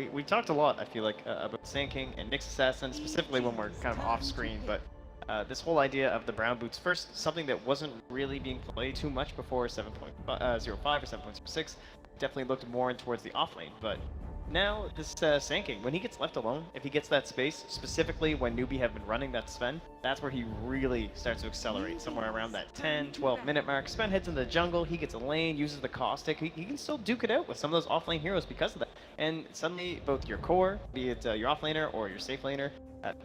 we talked a lot, I feel like, about Sand King and Nyx Assassin, specifically when we're kind of off screen, but this whole idea of the brown boots, first, something that wasn't really being played too much before 7.05 or 7.06, definitely looked more in towards the off lane, but now this Sand King, when he gets left alone, if he gets that space, specifically when Newbee have been running that Sven, that's where he really starts to accelerate, somewhere around that 10, 12 minute mark. Sven heads into the jungle, he gets a lane, uses the caustic, he can still duke it out with some of those offlane heroes because of that. And suddenly, both your core, be it your offlaner or your safe laner,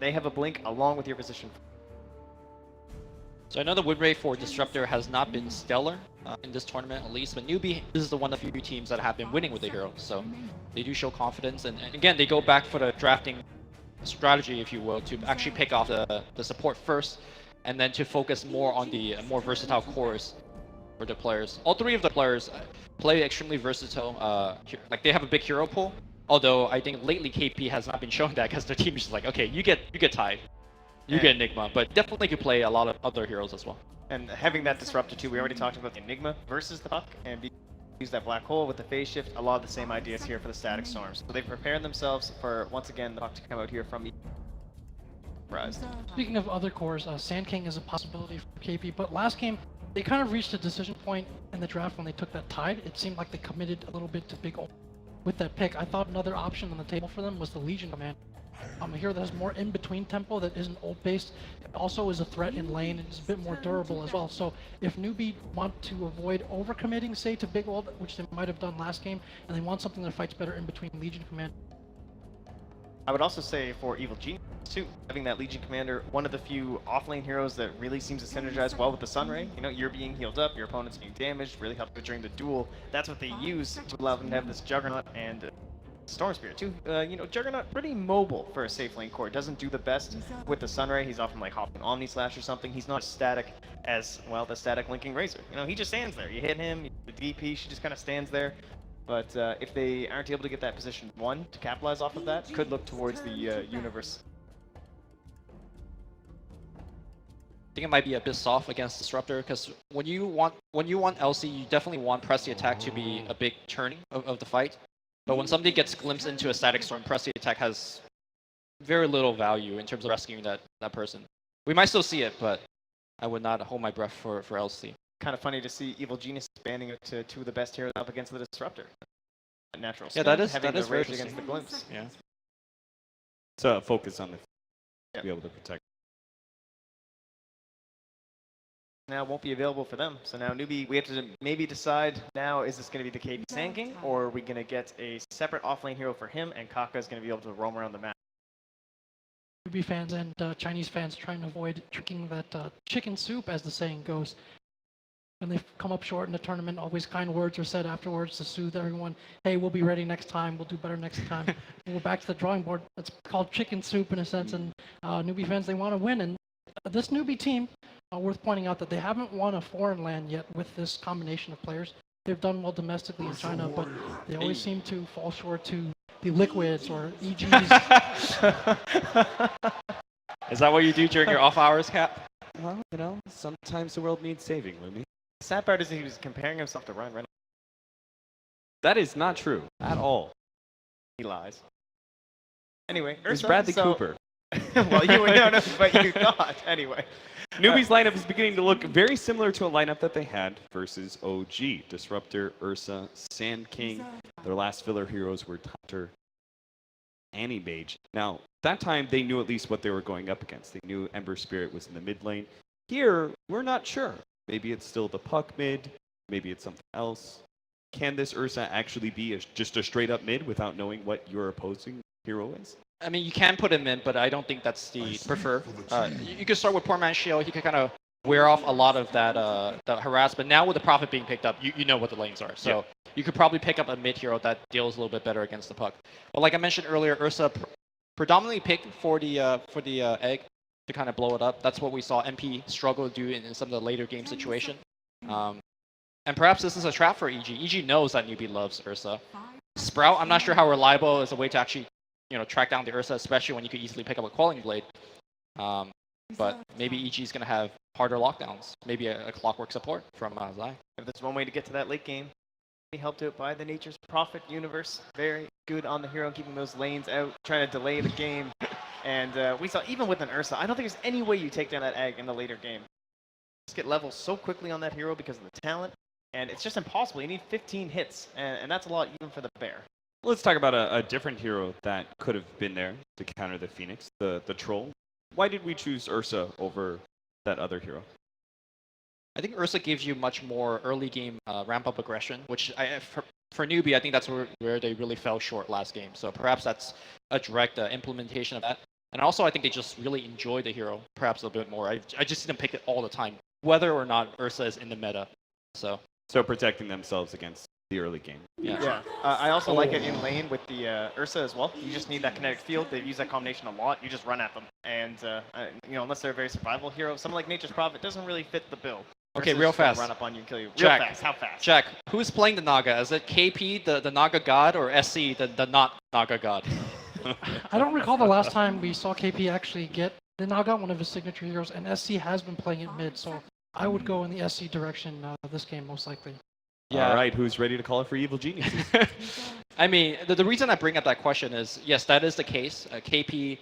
they have a blink along with your position. So I know the win rate for Disruptor has not been stellar in this tournament at least, but Newbee is the one of the few teams that have been winning with the hero, so they do show confidence, and again, they go back for the drafting strategy, if you will, to actually pick off the support first, and then to focus more on the more versatile cores for the players. All three of the players play extremely versatile, like they have a big hero pool, although I think lately KP has not been showing that because their team is just like, okay, you get Tide. You get Enigma, but definitely could play a lot of other heroes as well. And having that Disruptor too, we already talked about the Enigma versus the Puck, and use that Black Hole with the phase shift, a lot of the same ideas here for the Static Storms. So they've prepared themselves for, once again, the Puck to come out here from Rise. Speaking of other cores, Sand King is a possibility for KP, but last game, they kind of reached a decision point in the draft when they took that Tide. It seemed like they committed a little bit to Big Ult with that pick. I thought another option on the table for them was the Legion Command. A hero that has more in-between tempo that isn't ult-based, also is a threat in lane and is a bit more durable as well. So if Newbee want to avoid overcommitting, say, to Big Ult, which they might have done last game, and they want something that fights better in between Legion Command. I would also say for Evil Genius too, having that Legion Commander, one of the few offlane heroes that really seems to synergize well with the Sunray. You know, you're being healed up, your opponent's being damaged, really helps during the duel. That's what they use to allow them to have this Juggernaut and Storm Spirit too. You know, Juggernaut pretty mobile for a safe lane core. Doesn't do the best with the Sunray. He's often like hopping Omni Slash or something. He's not as static as, well, the static linking Razor. You know, he just stands there. You hit him, the DP, she just kind of stands there. But if they aren't able to get that position 1 to capitalize off of that, could look towards the universe. I think it might be a bit soft against Disruptor because when you want LC, you definitely want press the attack to be a big turning of the fight. But when somebody gets glimpsed into a static storm, press the attack has very little value in terms of rescuing that person. We might still see it, but I would not hold my breath for LC. Kind of funny to see Evil Genius banding it to two of the best heroes up against the Disruptor. Natural yeah, spin, that is very rage against the glimpse. Yeah. So focus on the to be able to protect. Now won't be available for them. So now Newbee, we have to maybe decide now, is this going to be the KP Sand King, or are we going to get a separate offlane hero for him, and Kaka is going to be able to roam around the map? Newbee fans and Chinese fans trying to avoid drinking that chicken soup, as the saying goes. When they come up short in the tournament, always kind words are said afterwards to soothe everyone. Hey, we'll be ready next time. We'll do better next time. We're back to the drawing board. It's called chicken soup in a sense, and Newbee fans, they want to win. And this Newbee team, worth pointing out that they haven't won a foreign land yet with this combination of players. They've done well domestically in China, but they always seem to fall short to the Liquids or EGs. Is that what you do during your off hours, Cap? Well, you know, sometimes the world needs saving, Lumi. The sad part is he was comparing himself to Ryan Reynolds. That is not true at all. He lies. Anyway, It's Bradley Cooper. Well, you would know, but you thought anyway. Newbee's lineup is beginning to look very similar to a lineup that they had versus OG. Disruptor, Ursa, Sand King. Their last filler heroes were Taunter, Annie Mage. Now, that time they knew at least what they were going up against. They knew Ember Spirit was in the mid lane. Here, we're not sure. Maybe it's still the Puck mid. Maybe it's something else. Can this Ursa actually be just a straight up mid without knowing what your opposing hero is? I mean, you can put him in, but I don't think that's the prefer. You could start with Poor Man's Shield. He could kind of wear off a lot of that harass. But now with the Prophet being picked up, you know what the lanes are. So you could probably pick up a mid hero that deals a little bit better against the Puck. But like I mentioned earlier, Ursa predominantly picked for the egg to kind of blow it up. That's what we saw MP struggle to do in some of the later game situation. And perhaps this is a trap for EG. EG knows that Newbee loves Ursa. Sprout, I'm not sure how reliable is a way to actually track down the Ursa, especially when you could easily pick up a Quelling Blade. But maybe EG is going to have harder lockdowns. Maybe a Clockwork support from Zai. If there's one way to get to that late game, helped out by the Nature's Prophet universe. Very good on the hero, keeping those lanes out, trying to delay the game. And we saw, even with an Ursa, I don't think there's any way you take down that egg in the later game. Just get levels so quickly on that hero because of the talent, and it's just impossible. You need 15 hits, and that's a lot even for the bear. Let's talk about a different hero that could have been there to counter the Phoenix, the Troll. Why did we choose Ursa over that other hero? I think Ursa gives you much more early game ramp-up aggression, which for Newbee, I think that's where they really fell short last game. So perhaps that's a direct implementation of that. And also, I think they just really enjoy the hero, perhaps a bit more. I just see them pick it all the time, whether or not Ursa is in the meta. So Protecting themselves against the early game. Yeah. I also like it in lane with the Ursa as well. You just need that kinetic field. They've used that combination a lot. You just run at them. And, unless they're a very survival hero, someone like Nature's Prophet doesn't really fit the bill. Okay, Ursa's real just gonna fast. Run up on you and kill you. Real Jack. fast. How fast? Jack, who's playing the Naga? Is it KP, the Naga God, or SC, the not Naga God? I don't recall the last time we saw KP actually get the Naga, one of his signature heroes, and SC has been playing it mid, so I would go in the SC direction this game most likely. Yeah. All right, who's ready to call it for Evil Geniuses? I mean, the reason I bring up that question is, yes, that is the case. KP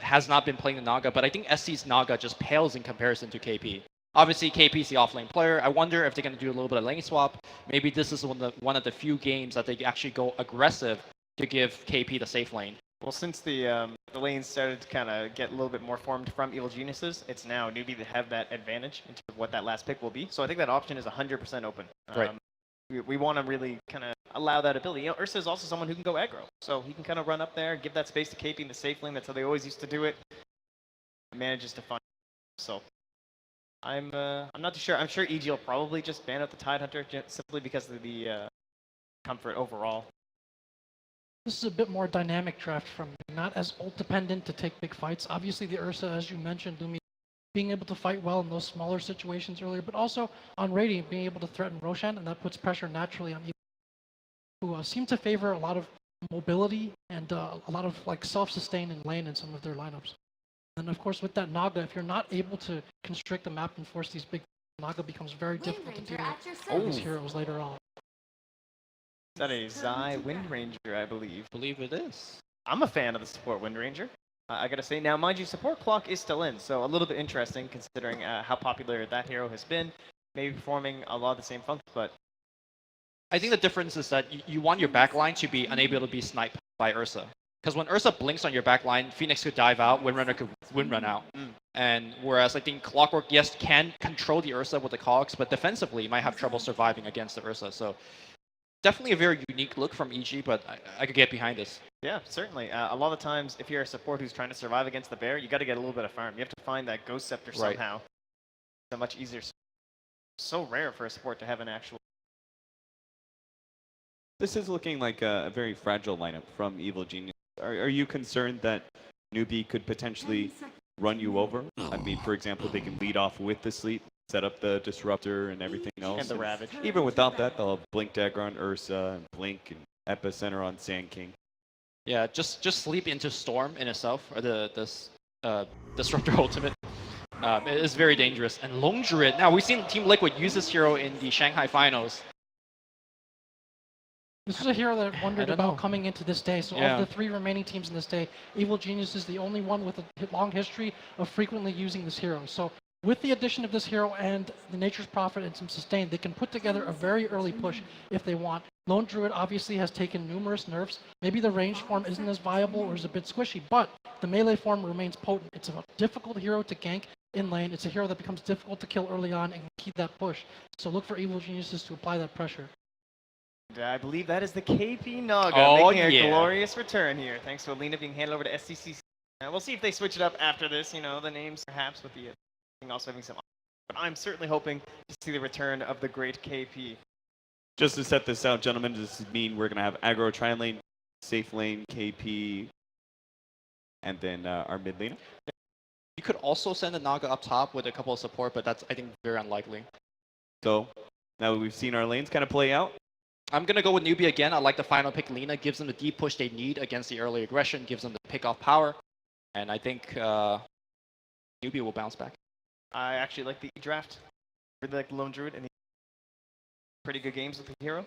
has not been playing the Naga, but I think SC's Naga just pales in comparison to KP. Obviously, KP is the offlane player. I wonder if they're going to do a little bit of lane swap. Maybe this is one of the few games that they actually go aggressive to give KP the safe lane. Well, since the lanes started to kind of get a little bit more formed from Evil Geniuses, it's now Newbee that have that advantage into what that last pick will be. So I think that option is 100% open. Right. We want to really kind of allow that ability. Ursa is also someone who can go aggro, so he can kind of run up there, give that space to KP in the safe lane. That's how they always used to do it. Manages to find. So I'm not too sure. I'm sure EG will probably just ban out the Tidehunter simply because of the comfort overall. This is a bit more dynamic draft from me, not as ult dependent to take big fights. Obviously, the Ursa, as you mentioned, Lumi, being able to fight well in those smaller situations earlier, but also on Radiant, being able to threaten Roshan, and that puts pressure naturally on Evil, who seem to favor a lot of mobility and a lot of like self-sustain in lane in some of their lineups. And of course, with that Naga, if you're not able to constrict the map and force these big, Naga becomes very difficult to deal with these heroes later on. Is that a Zai Wind Ranger, I believe? I believe it is. I'm a fan of the support Wind Ranger. I gotta say, now mind you, support clock is still in, so a little bit interesting considering how popular that hero has been. Maybe performing a lot of the same functions, but I think the difference is that you want your backline to be unable to be sniped by Ursa. Because when Ursa blinks on your backline, Phoenix could dive out, Windrunner could windrun out. And whereas I think Clockwork, yes, can control the Ursa with the cogs, but defensively might have trouble surviving against the Ursa. So definitely a very unique look from EG, but I could get behind this. yeah, certainly. A lot of times, if you're a support who's trying to survive against the bear, you got to get a little bit of farm. You have to find that Ghost Scepter Right. somehow. It's much easier. So rare for a support to have an actual. This is looking like a very fragile lineup from Evil Genius. Are you concerned that Newbee could potentially run you over? I mean, for example, they can lead off with the sleep, set up the disruptor and everything else. And the Ravage. Even without that, they'll have Blink Dagger on Ursa and Blink and Epicenter on Sand King. Yeah, just sleep into Storm in itself, or this Disruptor Ultimate. It is very dangerous. And Lone Druid, now we've seen Team Liquid use this hero in the Shanghai finals. This is a hero that I wondered don't about know. coming into this day. So Yeah. of the 3 remaining teams in this day, Evil Genius is the only one with a long history of frequently using this hero. So with the addition of this hero and the Nature's Prophet and some sustain, they can put together a very early push if they want. Lone Druid obviously has taken numerous nerfs. Maybe the ranged form isn't as viable or is a bit squishy, but the melee form remains potent. It's a difficult hero to gank in lane. It's a hero that becomes difficult to kill early on and keep that push. So look for Evil Geniuses to apply that pressure. I believe that is the KP Naga Oh, making a yeah. glorious return here, thanks to Lina being handed over to SCC. We'll see if they switch it up after this, the names perhaps with the thing also having some. But I'm certainly hoping to see the return of the great KP. Just to set this out, gentlemen, does this mean we're going to have aggro tri lane, safe lane, KP, and then our mid lane? You could also send a Naga up top with a couple of support, but that's, I think, very unlikely. So now that we've seen our lanes kind of play out, I'm going to go with Newbee again. I like the final pick. Lina gives them the deep push they need against the early aggression, gives them the pick off power. And I think Newbee will bounce back. I actually like the draft. Really like the Lone Druid, and he pretty good games with the hero.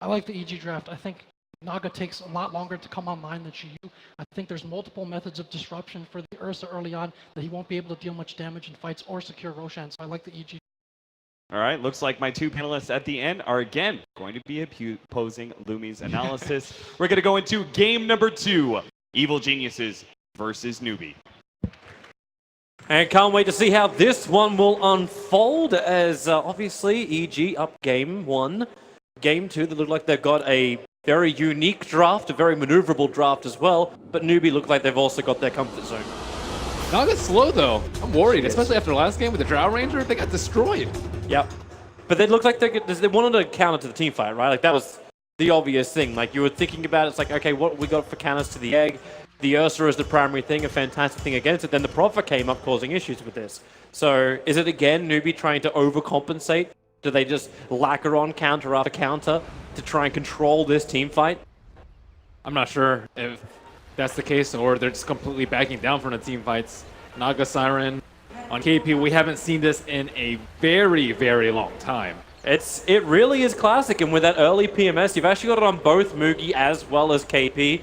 I like the EG draft. I think Naga takes a lot longer to come online than GU. I think there's multiple methods of disruption for the Ursa early on that he won't be able to deal much damage in fights or secure Roshan, so I like the EG. All right, looks like my two panelists at the end are again going to be opposing Lumi's analysis. We're going to go into game number 2, Evil Geniuses versus Newbee. And can't wait to see how this one will unfold as obviously EG up game 1. Game 2, they look like they've got a very unique draft, a very maneuverable draft as well, but Newbee look like they've also got their comfort zone. Naga slow though. I'm worried, especially after the last game with the Drow Ranger. They got destroyed. Yep. But they look like they wanted to counter to the team fight, right? Like that was the obvious thing. Like you were thinking about it, it's like, okay, what we got for counters to the egg? The Ursa is the primary thing, a fantastic thing against it. Then the Prophet came up causing issues with this. So is it again Newbee trying to overcompensate? Do they just lacquer on counter after counter to try and control this team fight? I'm not sure if that's the case or they're just completely backing down from the team fights. Naga Siren on KP, we haven't seen this in a very, very long time. It really is classic, and with that early PMS, you've actually got it on both Mugi as well as KP.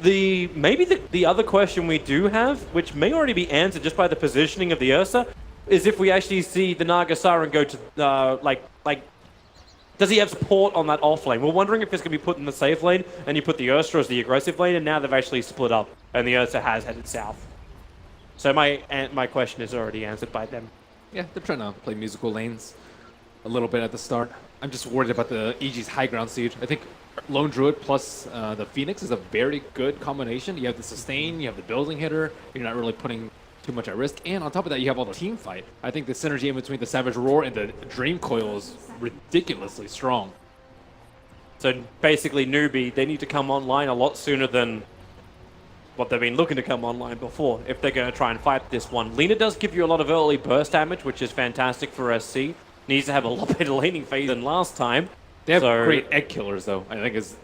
Maybe the other question we do have, which may already be answered just by the positioning of the Ursa, is if we actually see the Naga Siren go to does he have support on that off lane? We're wondering if it's going to be put in the safe lane and you put the Ursa as the aggressive lane, and now they've actually split up and the Ursa has headed south. So my question is already answered by them. Yeah, they're trying to play musical lanes a little bit at the start. I'm just worried about the EG's high ground siege. I think Lone Druid plus the Phoenix is a very good combination. You have the sustain, you have the building hitter, you're not really putting too much at risk, and on top of that you have all the team fight. I think the synergy in between the Savage Roar and the Dream Coil is ridiculously strong. So basically Newbee, they need to come online a lot sooner than what they've been looking to come online before if they're going to try and fight this one. Lina does give you a lot of early burst damage, which is fantastic for SC. Needs to have a lot better laning phase than last time. They have great egg killers though, I think is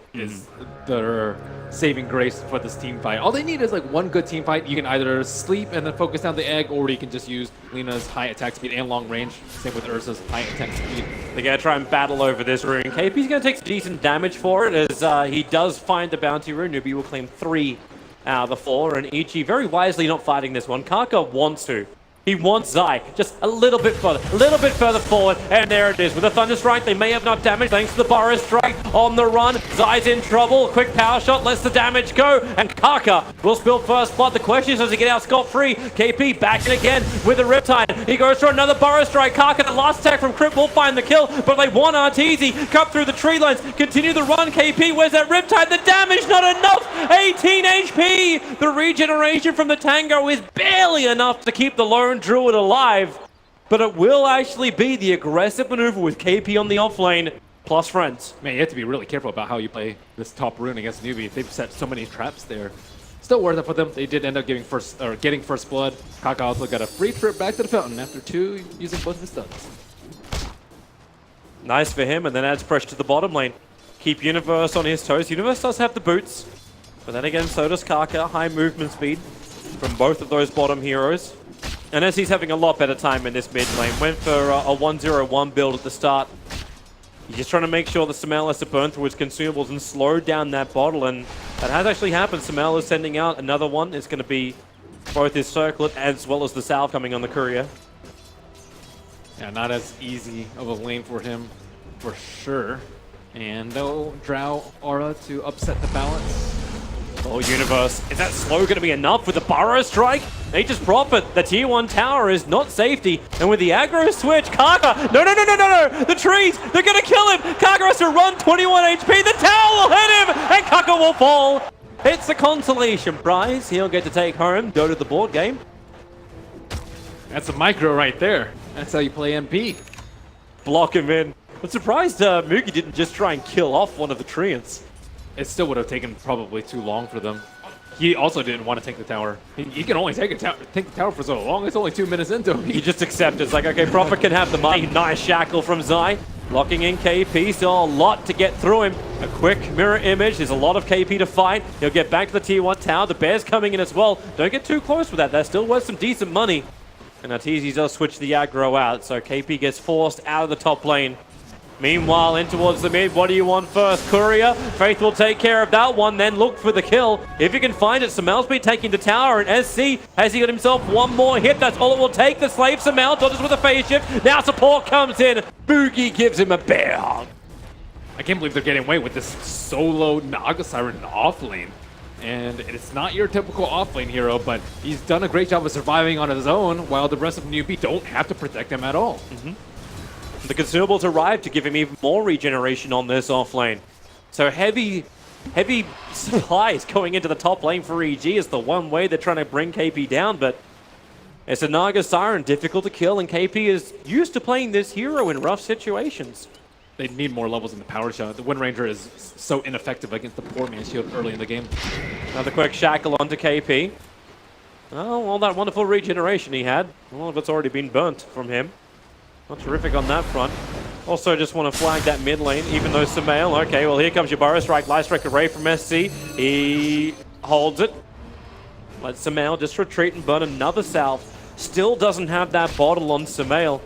their saving grace for this team fight. All they need is like one good team fight. You can either sleep and then focus down the egg, or you can just use Lina's high attack speed and long range. Same with Ursa's high attack speed. They're going to try and battle over this rune. KP's going to take some decent damage for it as he does find the bounty rune. Newbee will claim 3 out of the 4, and Ichi very wisely not fighting this one. Kaka wants to. He wants Zai just a little bit further forward, and there it is. With a Thunder Strike, they may have enough damage thanks to the Burrow Strike on the run. Zai's in trouble. Quick power shot lets the damage go, and Kaka will spill first blood. The question is, does he get out scot-free? KP back in again with the Riptide. He goes for another Burrow Strike. Kaka, the last attack from Crypt will find the kill, but they want Arteezy. Cut through the tree lines, continue the run. KP, where's that Riptide? The damage not enough. 18 HP. The regeneration from the Tango is barely enough to keep the Lone Druid alive, but it will actually be the aggressive maneuver with KP on the offlane plus friends. Man, you have to be really careful about how you play this top rune against Newbee. They've set so many traps there. Still worth it for them. They did end up getting first blood. Kaka also got a free trip back to the fountain after 2 using both of his stuns. Nice for him, and then adds pressure to the bottom lane. Keep Universe on his toes. Universe does have the boots, but then again, so does Kaka. High movement speed from both of those bottom heroes. And as he's having a lot better time in this mid lane, went for a 1-0-1 build at the start. He's just trying to make sure that Sumail has to burn through his consumables and slow down that bottle, and that has actually happened. Sumail is sending out another one. It's going to be both his circlet as well as the salve coming on the courier. Yeah, not as easy of a lane for him, for sure. And no Drow aura to upset the balance. Oh, Universe, is that slow going to be enough with the Burrow Strike? Nature's Prophet, the tier 1 tower is not safety. And with the aggro switch, Kaka, no, the trees, they're going to kill him. Kaka has to run 21 HP, the tower will hit him, and Kaka will fall. It's the consolation prize. He'll get to take home Dota the board game. That's a micro right there. That's how you play MP. Block him in. I'm surprised Mugi didn't just try and kill off one of the treants. It still would have taken probably too long for them. He also didn't want to take the tower. He can only take the tower for so long. It's only 2 minutes into him. He just accepts. It's like, okay, Prophet can have the money. Nice shackle from Zai. Locking in KP. Still a lot to get through him. A quick mirror image. There's a lot of KP to fight. He'll get back to the tier 1 tower. The Bear's coming in as well. Don't get too close with that. That's still worth some decent money. And Arteezy does switch the aggro out. So KP gets forced out of the top lane. Meanwhile, in towards the mid, what do you want first? Courier, Faith will take care of that one, then look for the kill. If you can find it, Sumail's been taking the tower, and SC, has he got himself one more hit? That's all it will take. The slave Sumail dodges with a phase shift. Now support comes in. Boogie gives him a bear hug. I can't believe they're getting away with this solo Naga Siren off lane. And it's not your typical off-lane hero, but he's done a great job of surviving on his own, while the rest of Newbee don't have to protect him at all. The consumables arrive to give him even more regeneration on this off lane. So heavy supplies going into the top lane for EG is the one way they're trying to bring KP down, but it's a Naga Siren, difficult to kill, and KP is used to playing this hero in rough situations. They need more levels in the power shot. The Wind Ranger is so ineffective against the poor man's shield early in the game. Another quick shackle onto KP. Oh, all that wonderful regeneration he had. All of it's already been burnt from him. Not terrific on that front. Also just want to flag that mid lane, even though Sumail, okay, well here comes your Burrow Strike, Light Strike array from SC. He holds it. Let Sumail just retreat and burn another salve. Still doesn't have that bottle on Sumail.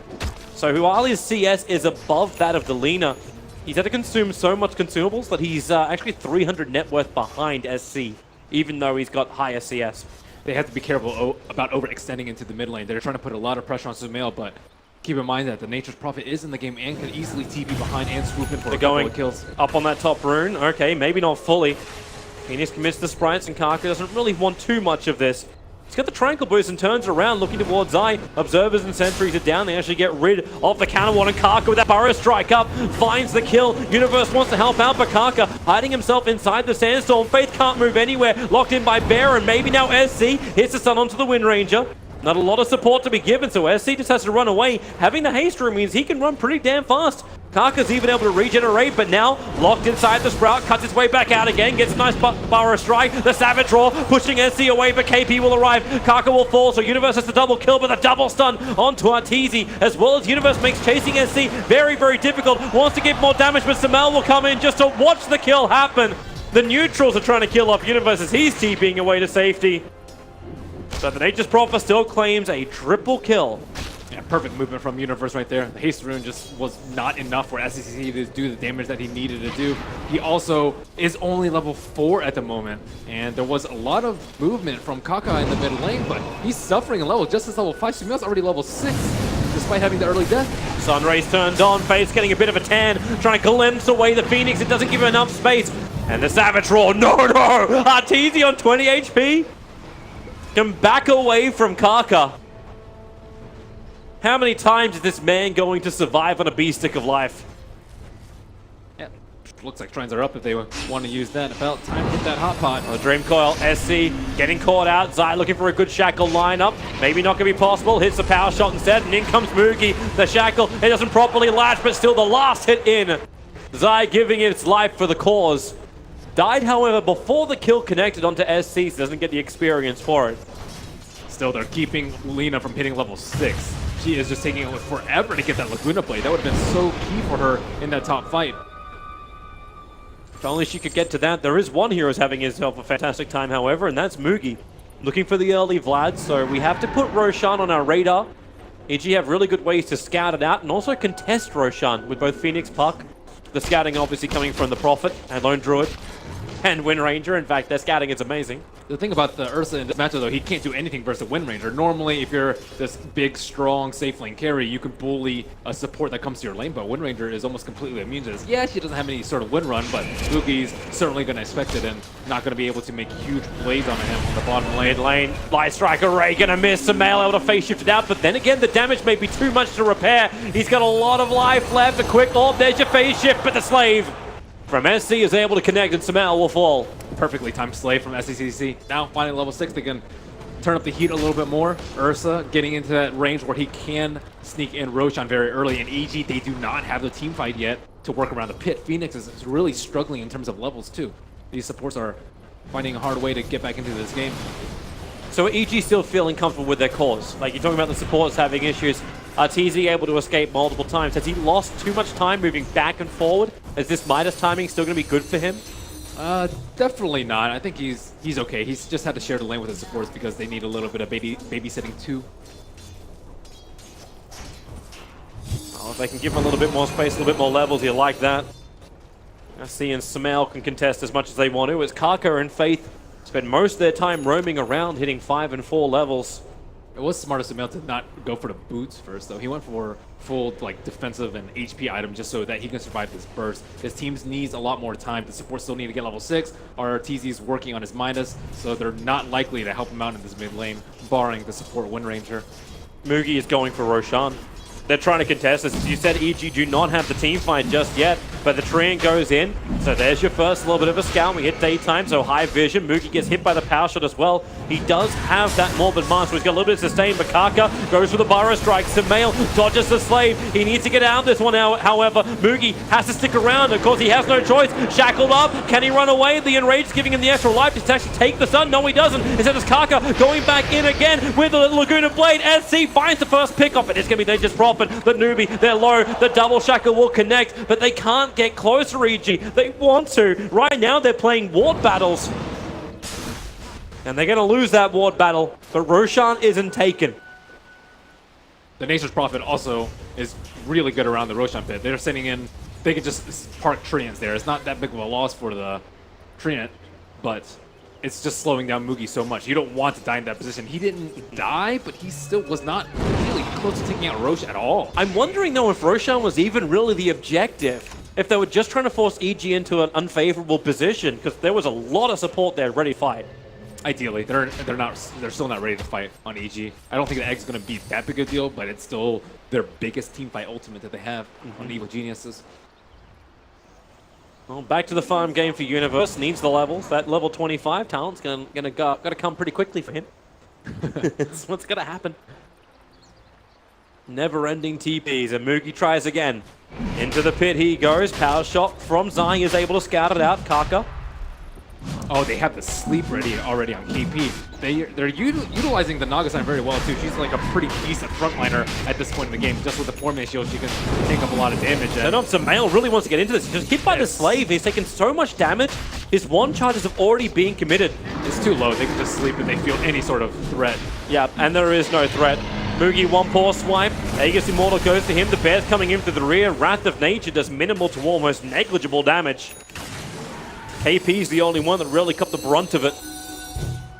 So while his CS is above that of the Lina, he's had to consume so much consumables that he's actually 300 net worth behind SC, even though he's got higher CS. They have to be careful about overextending into the mid lane. They're trying to put a lot of pressure on Sumail, but keep in mind that the Nature's Prophet is in the game and can easily TP behind and swoop in for a couple of kills. Up on that top rune. Okay, maybe not fully. Phoenix commits the sprites and Kaka doesn't really want too much of this. He's got the Tranquil Boost and turns around looking towards Zai. Observers and sentries are down. They actually get rid of the counter one, and Kaka with that Burrow Strike up finds the kill. Universe wants to help out, but Kaka hiding himself inside the sandstorm. Faith can't move anywhere. Locked in by Bear, and maybe now SC hits the stun onto the Wind Ranger. Not a lot of support to be given, so SC just has to run away. Having the haste room means he can run pretty damn fast. Kaka's even able to regenerate, but now locked inside the Sprout, cuts his way back out again, gets a nice Burrow Strike. The Savage Roar pushing SC away, but KP will arrive. Kaka will fall, so Universe has to double kill, but the double stun onto Arteezy, as well as Universe makes chasing SC very, very difficult. Wants to give more damage, but Sumail will come in just to watch the kill happen. The neutrals are trying to kill off Universe as he's TPing away to safety. So the Nature's Prophet still claims a triple kill. Yeah, perfect movement from Universe right there. The haste rune just was not enough for SCC to do the damage that he needed to do. He also is only level 4 at the moment, and there was a lot of movement from Kaka in the mid lane, but he's suffering a level just as level 5. Sumail's already level 6, despite having the early death. Sunray's turned on, Face getting a bit of a tan, trying to glimpse away the Phoenix. It doesn't give him enough space. And the Savage Roar, no! Arteezy on 20 HP. Can back away from Kaka. How many times is this man going to survive on a B-Stick of Life? Yeah, looks like Shrines are up if they want to use that. About time to hit that hot pot. Oh, Dream Coil, SC getting caught out. Zai looking for a good Shackle lineup. Maybe not going to be possible. Hits the power shot instead, and in comes Moogie. The Shackle, it doesn't properly latch, but still the last hit in. Zai giving its life for the cause. Died, however, before the kill connected onto SC, so doesn't get the experience for it. Still, they're keeping Lina from hitting level 6. She is just taking forever to get that Laguna Blade. That would have been so key for her in that top fight. If only she could get to that. There is one hero who's having himself a fantastic time, however, and that's Moogie. Looking for the early Vlad, so we have to put Roshan on our radar. EG have really good ways to scout it out and also contest Roshan with both Phoenix, Puck. The scouting obviously coming from the Prophet and Lone Druid and Wind Ranger. In fact, their scouting is amazing. The thing about the Ursa in this matchup, though, he can't do anything versus the Wind Ranger. Normally, if you're this big, strong, safe lane carry, you can bully a support that comes to your lane, but Wind Ranger is almost completely immune to this. Yeah, she doesn't have any sort of wind run, but Boogie's certainly going to expect it and not going to be able to make huge plays on him on the bottom lane. Mid lane, Light Strike Array gonna miss. Sumail able to face shift it out, but then again, the damage may be too much to repair. He's got a lot of life left. A quick orb, there's your phase shift, but the Slave from SC is able to connect, and Sumail will fall. Perfectly timed Slave from SCCC. Now, finding level 6, they can turn up the heat a little bit more. Ursa getting into that range where he can sneak in Roshan very early. And EG, they do not have the team fight yet to work around the pit. Phoenix is really struggling in terms of levels, too. These supports are finding a hard way to get back into this game. So are EG still feeling comfortable with their cause? Like, you're talking about the supports having issues. Arteezy able to escape multiple times. Has he lost too much time moving back and forward? Is this Midas timing still going to be good for him? Definitely not. I think he's okay. He's just had to share the lane with his supports because they need a little bit of babysitting too. Oh, They can give him a little bit more space, a little bit more levels. You like that. SC and Sumail can contest as much as they want to, as Kaka and Faith spend most of their time roaming around, hitting 5 and 4 levels. It was smart of Sumail to not go for the boots first, though. He went for full like defensive and HP item just so that he can survive this burst. His team needs a lot more time. The support still need to get level 6. RTZ is working on his Midas, so they're not likely to help him out in this mid lane, barring the support Wind Ranger. Mugi is going for Roshan. They're trying to contest this. As you said, EG do not have the team fight just yet, but the Treant goes in. So there's your first little bit of a scout. We hit daytime, so high vision. Mugi gets hit by the power shot as well. He does have that Morbid Master. He's got a little bit of sustain, but Kaka goes for the Burrow Strike. Sumail dodges the Slave. He needs to get out of this one now. However, Mugi has to stick around. Of course, he has no choice. Shackled up. Can he run away? The Enraged is giving him the extra life to actually take the stun. No, he doesn't. Instead, it's Kaka going back in again with the Laguna Blade. SC finds the first pickup, and it's going to be Nature's Prophet. The Newbee, they're low. The double shackle will connect, but they can't get closer, EG. They want to. Right now, they're playing ward battles. And they're going to lose that ward battle, but Roshan isn't taken. The Nature's Prophet also is really good around the Roshan pit. They're sending in, they can just park Treants there. It's not that big of a loss for the Treant, but it's just slowing down Mugi so much. You don't want to die in that position. He didn't die, but he still was not really close to taking out Rosh at all. I'm wondering, though, if Roshan was even really the objective. If they were just trying to force EG into an unfavorable position, because there was a lot of support there ready to fight. Ideally, they're still not ready to fight on EG. I don't think the Egg's going to be that big a deal, but it's still their biggest team fight ultimate that they have on Evil Geniuses. Well, back to the farm game for Universe. Needs the levels. That level 25 talent's gotta come pretty quickly for him. That's what's gonna happen. Never-ending TPs, and Mugi tries again. Into the pit he goes. Power shot from Zai is able to scout it out. Kaka. Oh, they have the sleep ready already on KP. They're utilizing the Naga-san very well too. She's like a pretty decent frontliner at this point in the game. Just with the Foreman shield, she can take up a lot of damage. And Sumail really wants to get into this. He's just hit by the Slave. He's taken so much damage. His one charges have already been committed. It's too low. They can just sleep if they feel any sort of threat. Yeah, and there is no threat. Mugi, one poor swipe. Aegis Immortal goes to him. The Bear's coming in through the rear. Wrath of Nature does minimal to almost negligible damage. KP's the only one that really cut the brunt of it.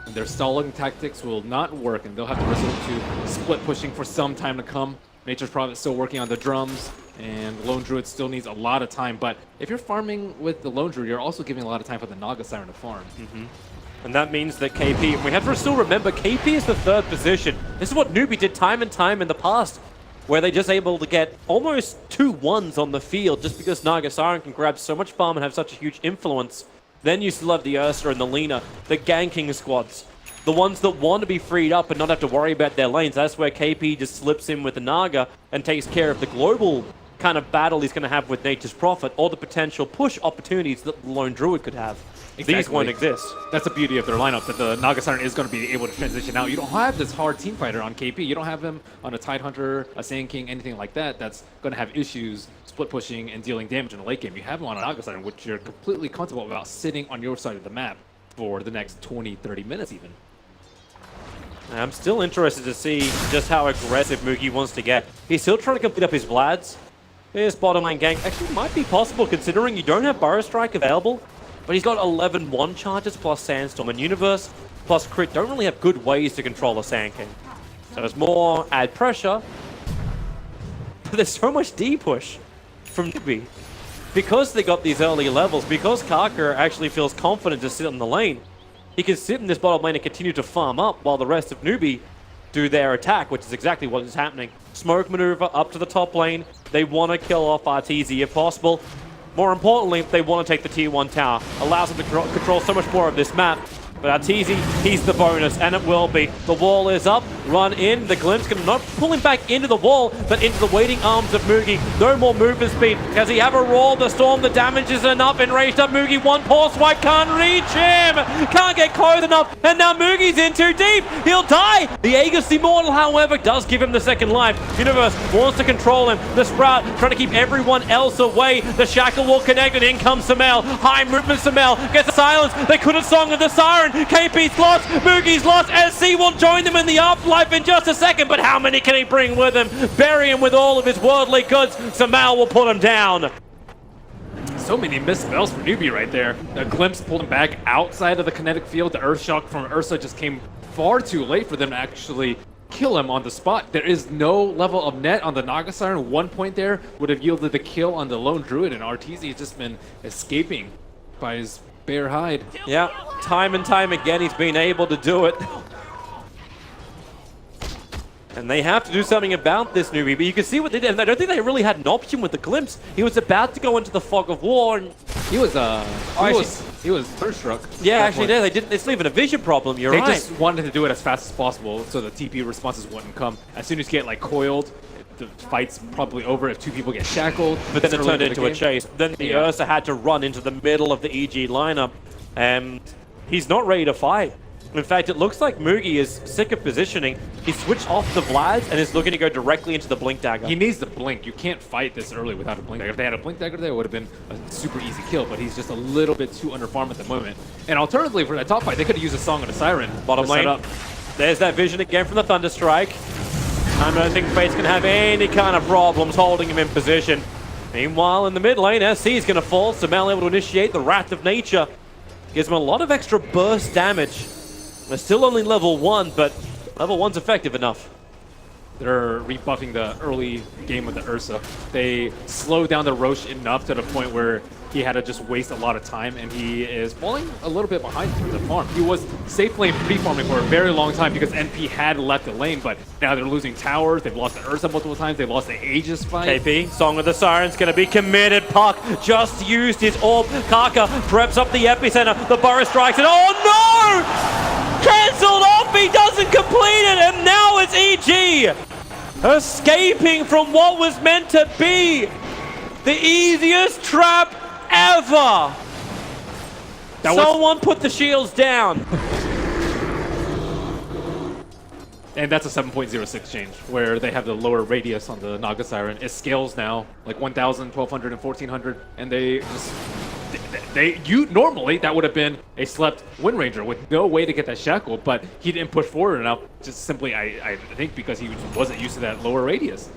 And their stalling tactics will not work, and they'll have to resort to split pushing for some time to come. Nature's Prophet still working on the drums, and Lone Druid still needs a lot of time. But if you're farming with the Lone Druid, you're also giving a lot of time for the Naga Siren to farm. And that means that KP, we have to still remember, KP is the third position. This is what Newbee did time and time in the past, where they just able to get almost 2 1s on the field just because Naga Siren can grab so much farm and have such a huge influence. Then you still have the Ursa and the Lina, the ganking squads. The ones that want to be freed up and not have to worry about their lanes. That's where KP just slips in with the Naga and takes care of the global kind of battle he's going to have with Nature's Prophet, or the potential push opportunities that the Lone Druid could have. Exactly. These won't exist. That's the beauty of their lineup, that the Naga Siren is going to be able to transition out. You don't have this hard team fighter on KP. You don't have him on a Tidehunter, a Sand King, anything like that that's going to have issues split pushing and dealing damage in the late game. You have him on a Naga Siren, which you're completely comfortable about sitting on your side of the map for the next 20, 30 minutes even. I'm still interested to see just how aggressive Mugi wants to get. He's still trying to complete up his Vlads. His bottom lane gank actually might be possible considering you don't have Burrow Strike available, but he's got 11 1 charges plus Sandstorm, and Universe plus Crit don't really have good ways to control a Sand King. So it's more add pressure, but there's so much D-push from Newbee. Because they got these early levels, because Kaka actually feels confident to sit on the lane, he can sit in this bottom lane and continue to farm up while the rest of Newbee do their attack, which is exactly what is happening. Smoke maneuver up to the top lane. They want to kill off RTZ if possible. More importantly, they want to take the tier 1 tower. Allows them to control so much more of this map. But Arteezy, he's the bonus, and it will be. The wall is up, run in. The Glimpse can not pull him back into the wall, but into the waiting arms of Mugi. No more movement speed. Does he have a roar? The storm, the damage is enough. Enraged up Mugi, one poor swipe, can't reach him. Can't get close enough, and now Mugi's in too deep. He'll die. The Aegis Immortal, however, does give him the second life. Universe wants to control him. The Sprout trying to keep everyone else away. The Shackle will connect, and in comes Sumail. High movement Sumail gets the silence. They couldn't song of the Siren. Siren. KP's lost. Moogie's lost. SC will join them in the afterlife in just a second, but how many can he bring with him? Bury him with all of his worldly goods. Sumail will put him down. So many missed spells for Newbee right there. The glimpse pulled him back outside of the kinetic field. The Earth Shock from Ursa just came far too late for them to actually kill him on the spot. There is no level of net on the Naga Siren. 1 point there would have yielded the kill on the Lone Druid, and RTZ has just been escaping by his bare hide. Yeah, time and time again he's been able to do it. And they have to do something about this, Newbie. But you can see what they did. And I don't think they really had an option with the glimpse. He was about to go into the fog of war, and He was thirst-struck. yeah, actually, no, they didn't. It's not even a vision problem. You're They right. just wanted to do it as fast as possible so the TP responses wouldn't come. As soon as you get like coiled, the fight's probably over if 2 people get shackled. But then it early turned in the into a game. chase. Then the Yeah. Ursa had to run into the middle of the EG lineup, and he's not ready to fight. In fact, it looks like Moogie is sick of positioning. He switched off the Vlads and is looking to go directly into the Blink Dagger. He needs the blink. You can't fight this early without a blink dagger. If they had a blink dagger there, it would have been a super easy kill, but he's just a little bit too underfarmed at the moment. And alternatively, for that top fight, they could have used a Song of the Siren. Bottom to set lane. up. There's that vision again from the Thunderstrike. I don't think Fate's going to have any kind of problems holding him in position. Meanwhile, in the mid lane, SC is going to fall. Sumail able to initiate the Wrath of Nature. Gives him a lot of extra burst damage. They're still only level 1, but level 1's effective enough. They're rebuffing the early game with the Ursa. They slowed down the Roche enough to the point where he had to just waste a lot of time, and he is falling a little bit behind for the farm. He was safe lane pre-farming for a very long time because NP had left the lane, but now they're losing towers. They've lost the Ursa multiple times. They've lost the Aegis fight. KP, Song of the Siren's going to be committed. Puck just used his orb. Kaka preps up the epicenter. The Burrow strikes it. Oh no! Cancelled off. He doesn't complete it, and now it's EG escaping from what was meant to be the easiest trap ever. Someone put the shields down. And that's a 7.06 change, where they have the lower radius on the Naga Siren. It scales now, like 1,000, 1,200, and 1,400, and they just... normally that would have been a slept Wind Ranger with no way to get that shackle, but he didn't push forward enough, just simply, I think, because he wasn't used to that lower radius.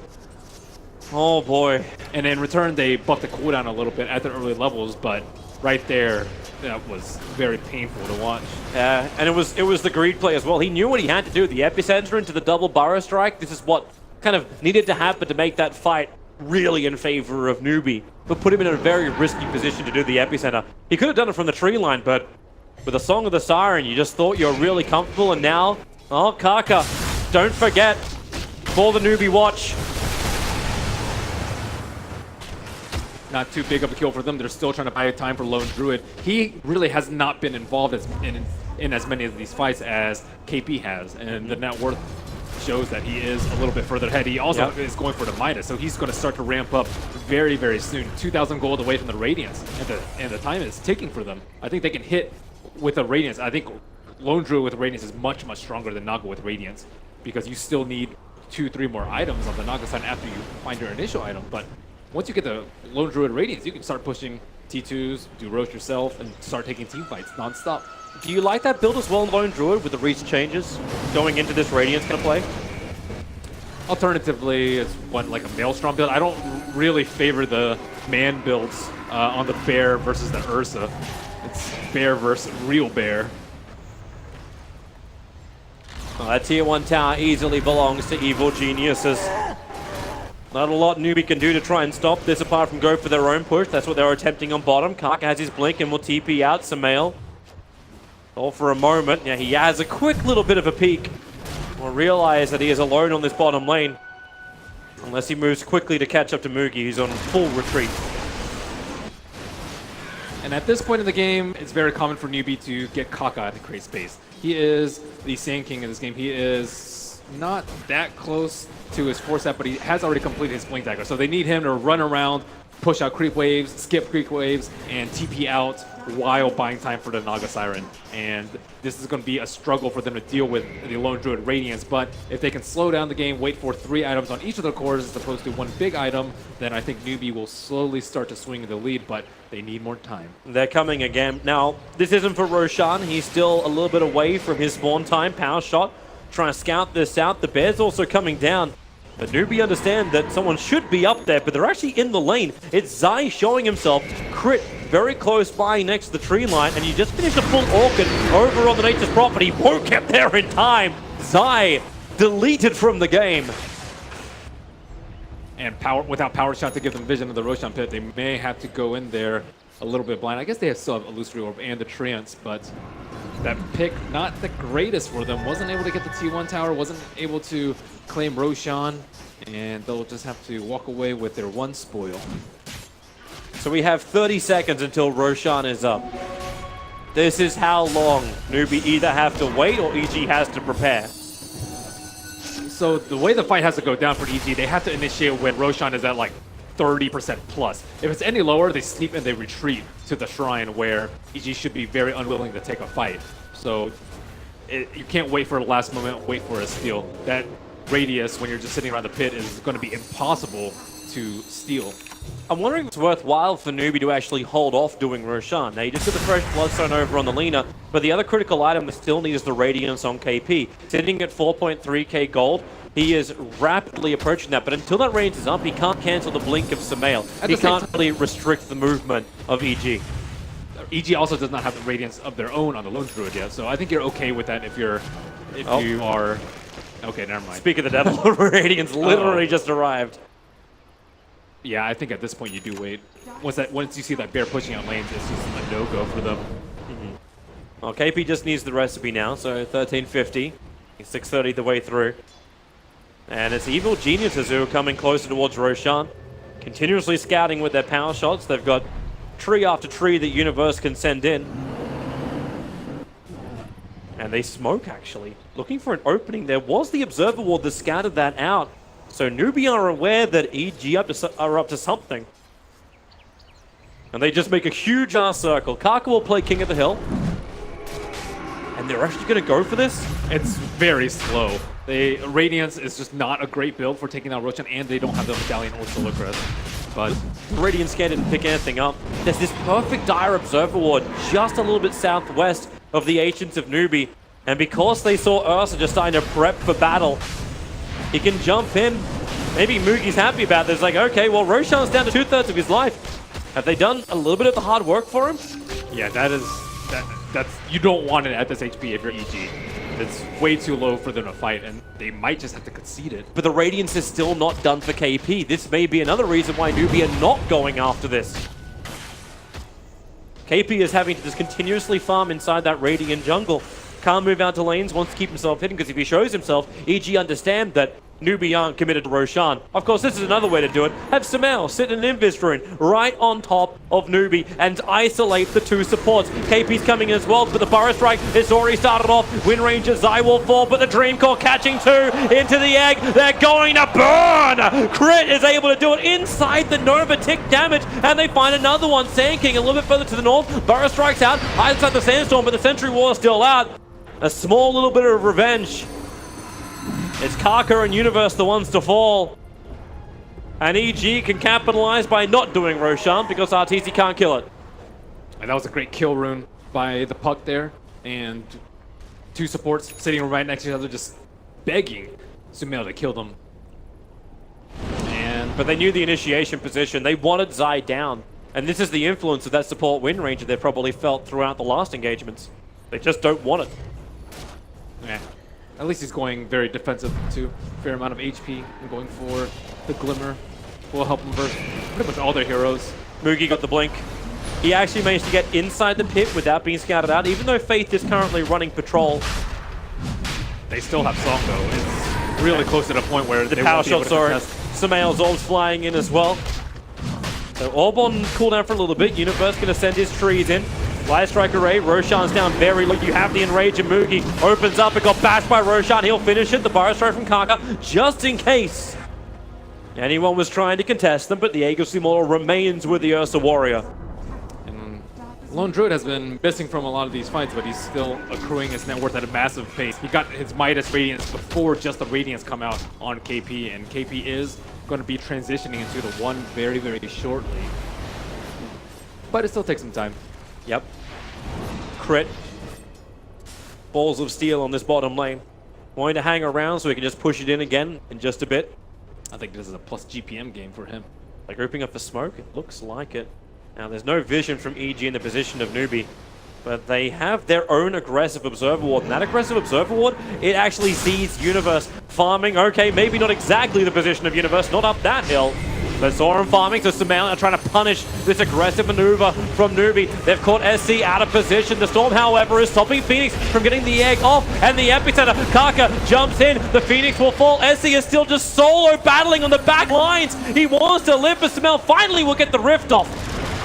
Oh boy. And in return, they buffed the cooldown a little bit at the early levels, but right there, that was very painful to watch. Yeah, and it was the greed play as well. He knew what he had to do. The epicenter into the double Burrow strike. This is what kind of needed to happen to make that fight really in favor of Newbee, but put him in a very risky position to do the epicenter. He could have done it from the tree line, but with a Song of the Siren, you just thought you were really comfortable, and now, oh, Kaka, don't forget, for the Newbee watch. Not too big of a kill for them. They're still trying to buy time for Lone Druid. He really has not been involved in as many of these fights as KP has, and the net worth shows that he is a little bit further ahead. He also is going for the Midas, so he's going to start to ramp up very, very soon. 2,000 gold away from the Radiance, and the time is ticking for them. I think they can hit with a Radiance. I think Lone Druid with Radiance is much, much stronger than Naga with Radiance, because you still need 2-3 more items on the Naga side after you find your initial item. But once you get the Lone Druid Radiance, you can start pushing T2s, do Roche yourself, and start taking team fights non-stop. Do you like that build as well in Lone Druid with the recent changes going into this Radiance kind of play? Alternatively, it's like a Maelstrom build. I don't really favor the man builds on the Bear versus the Ursa. It's Bear versus real Bear. Well, that tier 1 tower easily belongs to evil geniuses. Not a lot Newbee can do to try and stop this apart from go for their own push. That's what they were attempting on bottom. Kaka has his blink and will TP out Sumail. All for a moment. Yeah, he has a quick little bit of a peek. Will realize that he is alone on this bottom lane. Unless he moves quickly to catch up to Moogie, who's on full retreat. And at this point in the game, it's very common for Newbee to get Kaka to create space. He is the Sand King in this game. He is not that close to his 4-step, but he has already completed his Blink Dagger. So they need him to run around, push out creep waves, skip creep waves, and TP out while buying time for the Naga Siren. And this is going to be a struggle for them to deal with the Lone Druid Radiance. But if they can slow down the game, wait for 3 items on each of their cores as opposed to 1 big item, then I think Newbee will slowly start to swing the lead, but they need more time. They're coming again. Now, this isn't for Roshan. He's still a little bit away from his spawn time. Power shot, trying to scout this out. The Bear's also coming down. But Newbee understand that someone should be up there, but they're actually in the lane. It's Zai showing himself. Crit very close by next to the tree line, and you just finished a full Orchid over on the Nature's property. Won't get there in time. Zai deleted from the game. And without power shot to give them vision of the Roshan pit, they may have to go in there a little bit blind. I guess they still have Illusory Orb and the Treants, but that pick, not the greatest for them. Wasn't able to get the T1 tower, wasn't able to claim Roshan, and they'll just have to walk away with their 1 spoil. So we have 30 seconds until Roshan is up. This is how long Newbee either have to wait or EG has to prepare. So the way the fight has to go down for EG, they have to initiate when Roshan is at like 30% plus. If it's any lower, they sleep and they retreat to the shrine where EG should be very unwilling to take a fight. So you can't wait for the last moment, wait for a steal. That radius, when you're just sitting around the pit, is going to be impossible to steal. I'm wondering if it's worthwhile for Newbee to actually hold off doing Roshan. Now, you just got the fresh Bloodstone over on the Lina, but the other critical item that still needs the Radiance on KP. Sitting at 4.3k gold, he is rapidly approaching that, but until that range is up, he can't cancel the blink of Sumail. He can't really restrict the movement of EG. EG also does not have the Radiance of their own on the Lone Druid yet, so I think you're okay with that if you are... Okay, never mind. Speak of the devil, Radiance literally just arrived. Yeah, I think at this point you do wait. Once you see that Bear pushing out lanes, it's just a no-go for them. Well, KP just needs the recipe now, so 1350. He's 630 the way through. And it's Evil Geniuses who are coming closer towards Roshan. Continuously scouting with their power shots. They've got tree after tree that Universe can send in. And they smoke, actually. Looking for an opening. There was the Observer Ward that scouted that out. So Newbee are aware that EG are up to something. And they just make a huge ass circle. Kaka will play King of the Hill. And they're actually going to go for this? It's very slow. Radiance is just not a great build for taking out Roshan, and they don't have the Medallion or Solar Crest. But Radiance didn't pick anything up. There's this perfect Dire Observer Ward just a little bit southwest of the Ancients of Newbee. And because they saw Ursa just starting to prep for battle, he can jump in. Maybe Mugi's happy about this. Like, okay, well, Roshan's down to 2/3 of his life. Have they done a little bit of the hard work for him? yeah, that's you don't want it at this HP if you're EG. It's way too low for them to fight, and they might just have to concede it. But the Radiance is still not done for KP. This may be another reason why Newbee are not going after this. KP is having to just continuously farm inside that Radiant jungle. Can't move out to lanes, wants to keep himself hidden, because if he shows himself, EG understand that Newbee aren't committed to Roshan. Of course, this is another way to do it. Have Sumail sit in an Invis rune right on top of Newbee and isolate the 2 supports. KP's coming in as well, but the Burrow Strike is already started off. Wind Ranger, Zai will fall, but the Dream Core catching 2 into the egg. They're going to burn! Crit is able to do it inside the Nova tick damage, and they find another one. Sand King a little bit further to the north. Burrow Strikes out, hides inside the Sandstorm, but the Sentry Wall is still out. A small little bit of revenge. It's Kaka and Universe the ones to fall. And EG can capitalize by not doing Roshan because RTC can't kill it. And that was a great kill rune by the Puck there. And 2 supports sitting right next to each other just begging Sumail to kill them. But they knew the initiation position. They wanted Zai down. And this is the influence of that support Wind Ranger they've probably felt throughout the last engagements. They just don't want it. Yeah. At least he's going very defensive too. Fair amount of HP and going for the Glimmer. Will help him versus pretty much all their heroes. Mugi got the blink. He actually managed to get inside the pit without being scouted out, even though Faith is currently running patrol. They still have Song though. It's really close to the point where The they power won't be able shots to are contest. Sumail's orbs flying in as well. So Orb on cooldown for a little bit. Universe going to send his trees in. Light Strike Array, Roshan's down very low. You have the Enrage and Mugi opens up. It got bashed by Roshan. He'll finish it. The Burrow Strike from Kaka, just in case anyone was trying to contest them, but the Aegis Immortal remains with the Ursa Warrior. And Lone Druid has been missing from a lot of these fights, but he's still accruing his net worth at a massive pace. He got his Midas Radiance before just the Radiance come out on KP, and KP is going to be transitioning into the 1 very, very shortly. But it still takes some time. Yep. Crit. Balls of steel on this bottom lane. Going to hang around so he can just push it in just a bit. I think this is a plus GPM game for him. Like grouping up for smoke, it looks like it. Now there's no vision from EG in the position of Newbee, but they have their own aggressive observer ward, and that aggressive observer ward, it actually sees Universe farming. Okay, maybe not exactly the position of Universe, not up that hill, but saw him farming, so Sumail are trying to punish this aggressive maneuver from Newbee. They've caught SC out of position. The Storm, however, is stopping Phoenix from getting the egg off, and the epicenter. Kaka jumps in, the Phoenix will fall. SC is still just solo battling on the back lines. He wants to live, but Sumail finally will get the rift off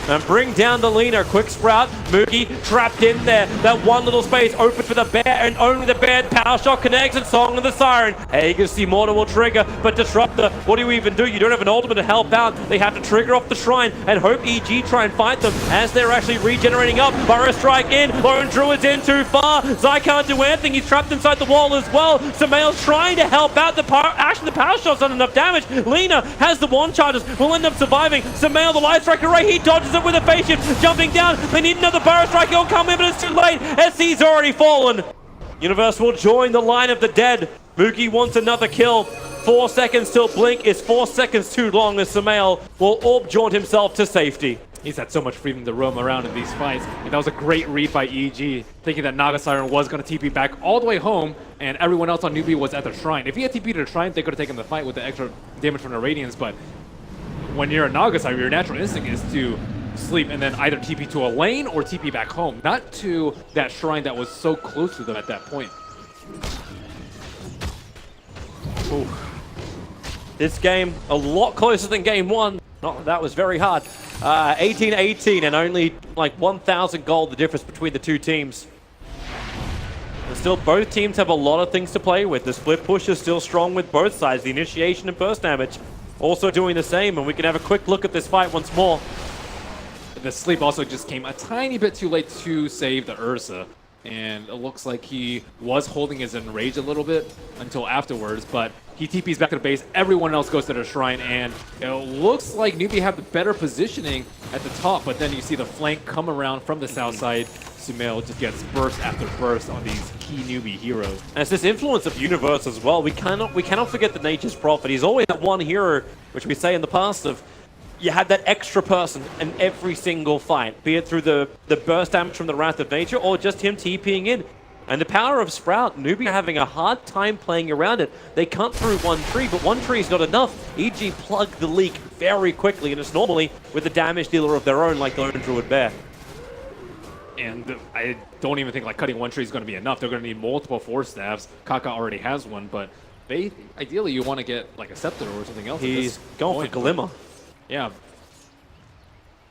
and bring down the Lina. Quick sprout, Moogie trapped in there. That one little space open for the bear, and only the bear. Power shot connects, and Song of the Siren. Aegis Immortal will trigger, but Disruptor, what do you even do? You don't have an ultimate to help out. They have to trigger off the shrine and hope EG try and fight them as they're actually regenerating up. Burrow Strike in, Lone Druid's in too far. Zai can't do anything, he's trapped inside the wall as well. Sumail's trying to help out. Actually, the power shot's done enough damage. Lina has the wand charges, will end up surviving. Sumail, the light strike array, he dodges it with a face shift, jumping down. They need another Burrow Strike, he'll come in, but it's too late. SC's already fallen. Universe will join the line of the dead. Moogie wants another kill. 4 seconds till blink is 4 seconds too long as Sumail will orb jaunt himself to safety. He's had so much freedom to roam around in these fights, and that was a great read by EG, thinking that Naga Siren was going to TP back all the way home, and everyone else on Newbee was at the shrine. If he had TP to the shrine, they could have taken the fight with the extra damage from the Radiance, but when you're a Naga Siren, your natural instinct is to sleep and then either TP to a lane or TP back home, not to that shrine that was so close to them at that point. Ooh. This game, a lot closer than game one. That was very hard. 18-18 and only like 1,000 gold the difference between the two teams. And still, both teams have a lot of things to play with. The split push is still strong with both sides. The initiation and burst damage also doing the same, and we can have a quick look at this fight once more. The sleep also just came a tiny bit too late to save the Ursa, and it looks like he was holding his enrage a little bit until afterwards, but he TPs back to the base, everyone else goes to the shrine, and it looks like Newbee have the better positioning at the top, but then you see the flank come around from the south side. Sumail just gets burst after burst on these key Newbee heroes. And it's this influence of Universe as well. We cannot forget the Nature's Prophet. He's always that one hero, which we say in the past of, you had that extra person in every single fight, be it through the burst damage from the Wrath of Nature or just him TPing in. And the power of Sprout, Newbee are having a hard time playing around it. They cut through one tree, but one tree is not enough. EG plugged the leak very quickly, and it's normally with a damage dealer of their own like the Lone Druid Bear. And I don't even think like cutting one tree is going to be enough. They're going to need multiple Force Staffs. Kaka already has one, but ideally you want to get like a Scepter or something else. He's going for Glimmer. Yeah,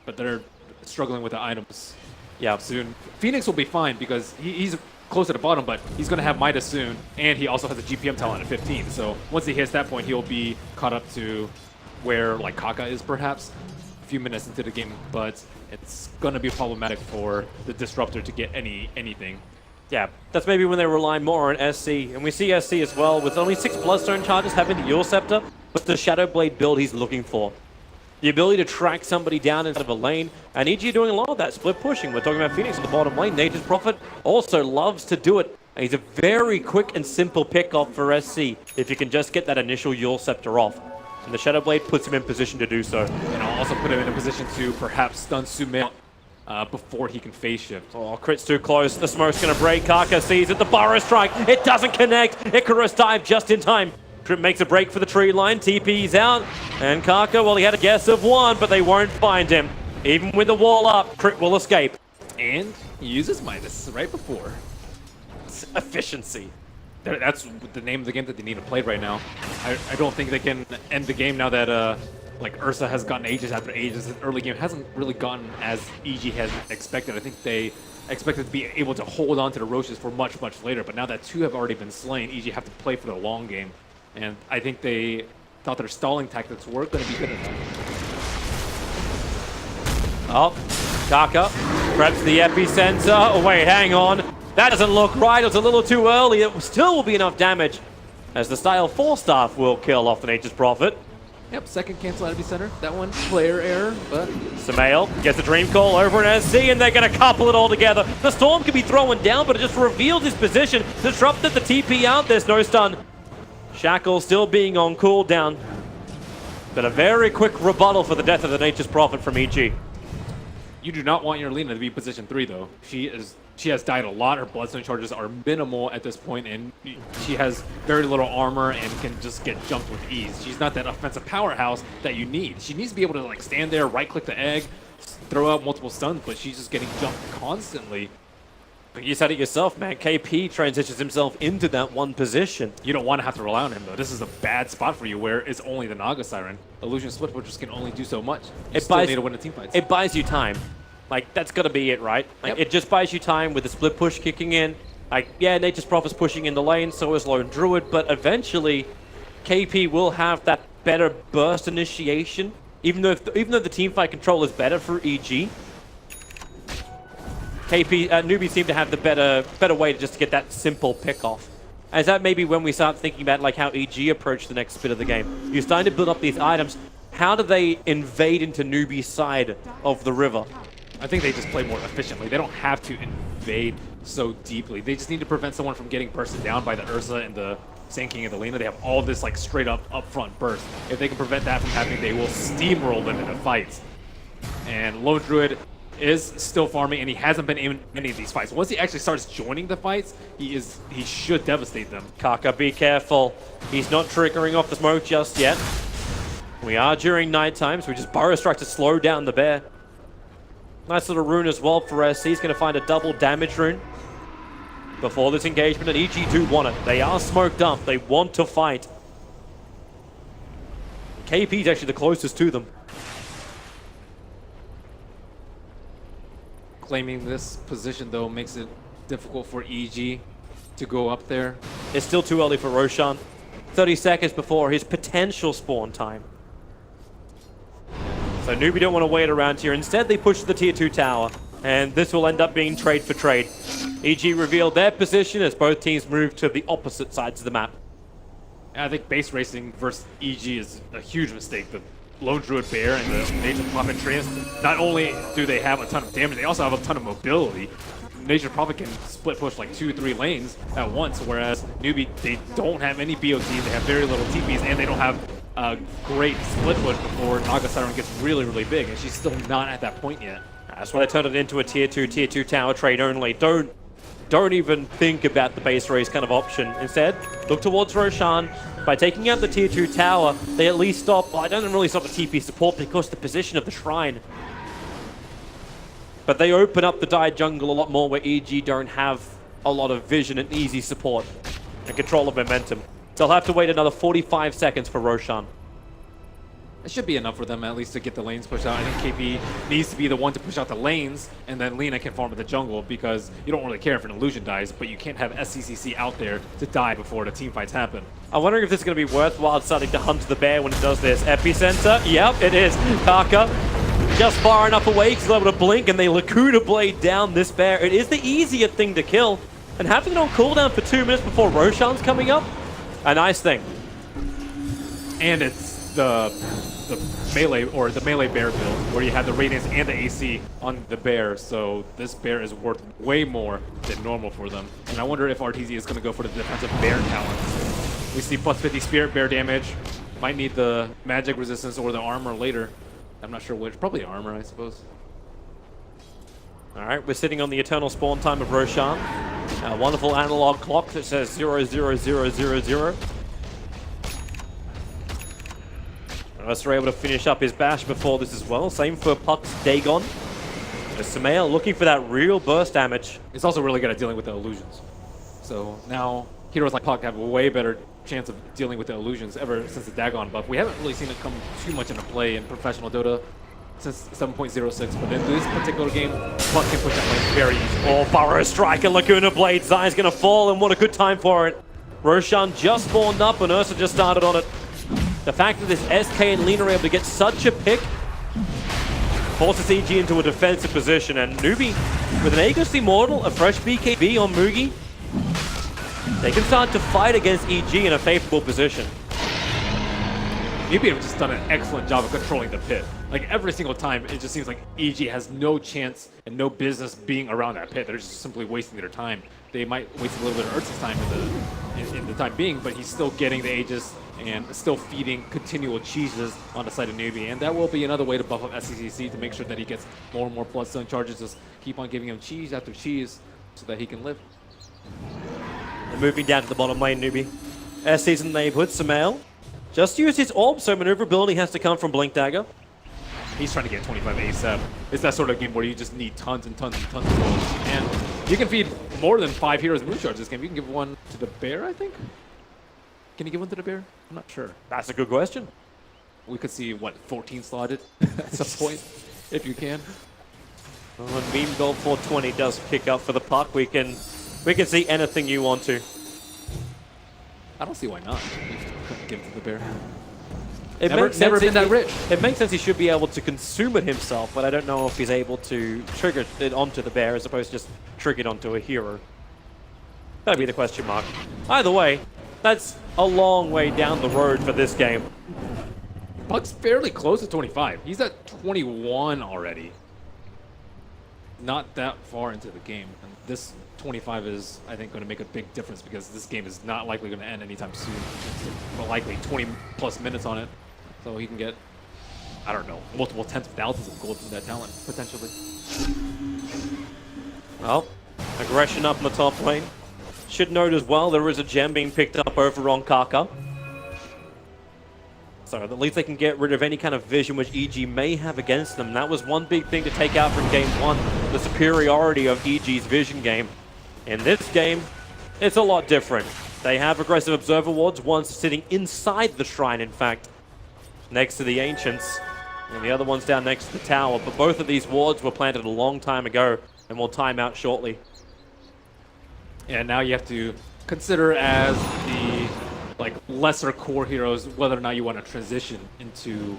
but they're struggling with the items. Yeah, soon. Phoenix will be fine because he's close to the bottom, but he's going to have Midas soon, and he also has a GPM talent at 15. So once he hits that point, he'll be caught up to where like Kaka is perhaps a few minutes into the game, but it's going to be problematic for the Disruptor to get anything. Yeah, that's maybe when they rely more on SC. And we see SC as well with only 6 Bloodstone charges having the Yule Scepter, but the Shadow Blade build he's looking for. The ability to track somebody down inside of a lane, and EG doing a lot of that split pushing. We're talking about Phoenix on the bottom lane. Nature's Prophet also loves to do it. And he's a very quick and simple pick-off for SC if you can just get that initial Yule Scepter off. And the Shadow Blade puts him in position to do so. And I'll also put him in a position to perhaps stun Sumail before he can phase shift. Oh, crit's too close. The smoke's going to break. Kaka sees it. The Burrow Strike. It doesn't connect. Icarus dive just in time. Trip makes a break for the tree line. TP's out. And Kaka, well, he had a guess of one, but they won't find him. Even with the wall up, Crit will escape. And he uses Midas right before. It's efficiency. That's the name of the game that they need to play right now. I don't think they can end the game now that like Ursa has gotten ages after ages. The early game hasn't really gotten as EG has expected. I think they expected to be able to hold on to the Roaches for much, much later. But now that 2 have already been slain, EG have to play for the long game. And I think they thought their stalling tactics weren't going to be good enough. Oh, Kaka preps the epicenter. Oh, wait, hang on. That doesn't look right. It was a little too early. It still will be enough damage as the Style 4 staff will kill off the Nature's Prophet. Yep, second cancel out of center. That one, player error, but Sumail gets a Dream Call over in SC, and they're going to couple it all together. The Storm can be thrown down, but it just revealed his position. Disrupted the TP out. There's no stun. Shackle still being on cooldown. But a very quick rebuttal for the death of the Nature's Prophet from EG. you do not want your Lina to be position 3 though. She has died a lot. Her bloodstone charges are minimal at this point, and she has very little armor and can just get jumped with ease. She's not that offensive powerhouse that you need. She needs to be able to like stand there, right-click the egg, throw out multiple stuns, but she's just getting jumped constantly. You said it yourself, man. KP transitions himself into that one position. You don't want to have to rely on him though. This is a bad spot for you where it's only the Naga Siren. Illusion Split Pushers can only do so much. You still need to win the team fights. It buys you time. Like, that's got to be it, right? Like, Yep. It just buys you time with the split push kicking in. Like, yeah, Nature's Prophet's pushing in the lane, so is Lone Druid, but eventually KP will have that better burst initiation. Even though the team fight control is better for EG, Newbee seem to have the better way to just get that simple pick off. As that maybe when we start thinking about like how EG approach the next bit of the game. You're starting to build up these items. How do they invade into Newbee's side of the river? I think they just play more efficiently. They don't have to invade so deeply. They just need to prevent someone from getting bursted down by the Ursa and the Sand King and the Lina. They have all this like straight up upfront burst. If they can prevent that from happening, they will steamroll them into fights. And Lone Druid is still farming, and he hasn't been in any of these fights. Once he actually starts joining the fights, he should devastate them. Kaka, be careful. He's not triggering off the smoke just yet. We are during nighttime, so we just Burrow Strike to slow down the bear. Nice little rune as well for SC. He's going to find a double damage rune before this engagement, and EG do want it. They are smoked up. They want to fight. KP's actually the closest to them. Claiming this position, though, makes it difficult for EG to go up there. It's still too early for Roshan. 30 seconds before his potential spawn time. So Newbee don't want to wait around here. Instead, they push the tier 2 tower, and this will end up being trade for trade. EG revealed their position as both teams move to the opposite sides of the map. I think base racing versus EG is a huge mistake. The Lone Druid Bear and the Nature's Prophet Trance, not only do they have a ton of damage, they also have a ton of mobility. Nature's Prophet can split push like 2-3 lanes at once, whereas Newbee, they don't have any BOTs, they have very little TPs, and they don't have a great split push before Naga Siren gets really, really big, and she's still not at that point yet. That's why they turned it into a tier 2 tower trade only. Don't even think about the base race kind of option. Instead, look towards Roshan. By taking out the tier 2 tower, they at least stop, well, it doesn't really stop the TP support because of the position of the shrine. But they open up the Dire jungle a lot more where EG don't have a lot of vision and easy support and control of momentum. They'll have to wait another 45 seconds for Roshan. It should be enough for them at least to get the lanes pushed out. I think KP needs to be the one to push out the lanes, and then Lina can farm in the jungle because you don't really care if an illusion dies, but you can't have SCCC out there to die before the team fights happen. I'm wondering if this is going to be worthwhile starting to hunt the bear when it does this. Epicenter, yep, it is. Kaka just far enough away, he's able to blink, and they Lacuna Blade down this bear. It is the easier thing to kill, and having it on cooldown for 2 minutes before Roshan's coming up, a nice thing. And it's the melee bear build where you have the radiance and the AC on the bear, so this bear is worth way more than normal for them. And I wonder if RTZ is going to go for the defensive bear talent. We see plus 50 spirit bear damage. Might need the magic resistance or the armor later. I'm not sure which. Probably armor, I suppose. All right, we're sitting on the eternal spawn time of Roshan. A wonderful analog clock that says 00000. Unless we're able to finish up his bash before this as well. Same for Puck's Dagon. Sumail looking for that real burst damage. It's also really good at dealing with the illusions. So now heroes like Puck have a way better chance of dealing with the illusions ever since the Dagon buff. We haven't really seen it come too much into play in professional Dota since 7.06, but in this particular game, Puck can push that lane very easily. Oh, Burrow Strike and Lacuna Blade. Zai's going to fall, and what a good time for it. Roshan just spawned up, and Ursa just started on it. The fact that this SK and Lina are able to get such a pick forces EG into a defensive position, and Newbee, with an Aegis Immortal, a fresh BKB on Mugi, they can start to fight against EG in a favorable position. Newbee have just done an excellent job of controlling the pit. Like every single time, it just seems like EG has no chance and no business being around that pit. They're just simply wasting their time. They might waste a little bit of Ursa's time in the time being, but he's still getting the Aegis and still feeding continual cheeses on the side of Newbee. And that will be another way to buff up SCCC to make sure that he gets more and more Bloodstone charges. Just keep on giving him cheese after cheese so that he can live. And moving down to the bottom lane, Newbee. SC's in the neighborhood, Sumail. Just use his orb, so maneuverability has to come from Blink Dagger. He's trying to get 25 ASAP. It's that sort of game where you just need tons and tons and tons of goals. And you can feed more than 5 heroes moon charge this game. You can give one to the bear, I think? Can you give one to the bear? I'm not sure. That's a good question. We could see, what, 14 slotted at some point, if you can. When Meme Gold 420 does pick up for the puck, we can see anything you want to. I don't see why not. Give it to the bear. It Never makes sense. been that rich. It makes sense he should be able to consume it himself, but I don't know if he's able to trigger it onto the bear as opposed to just trigger it onto a hero. That'd be the question mark. Either way, that's a long way down the road for this game. Puck's fairly close to 25. He's at 21 already. Not that far into the game. And this 25 is, I think, going to make a big difference because this game is not likely going to end anytime soon. It's likely 20 plus minutes on it. So he can get, I don't know, multiple tens of thousands of gold from that talent, potentially. Well, aggression up in the top lane. Should note as well, there is a gem being picked up over on Kaka. So at least they can get rid of any kind of vision which EG may have against them. That was one big thing to take out from game one, the superiority of EG's vision game. In this game, it's a lot different. They have aggressive observer wards, one sitting inside the shrine, in fact, next to the Ancients, and the other one's down next to the tower. But both of these wards were planted a long time ago and will time out shortly. And now you have to consider as the lesser core heroes whether or not you want to transition into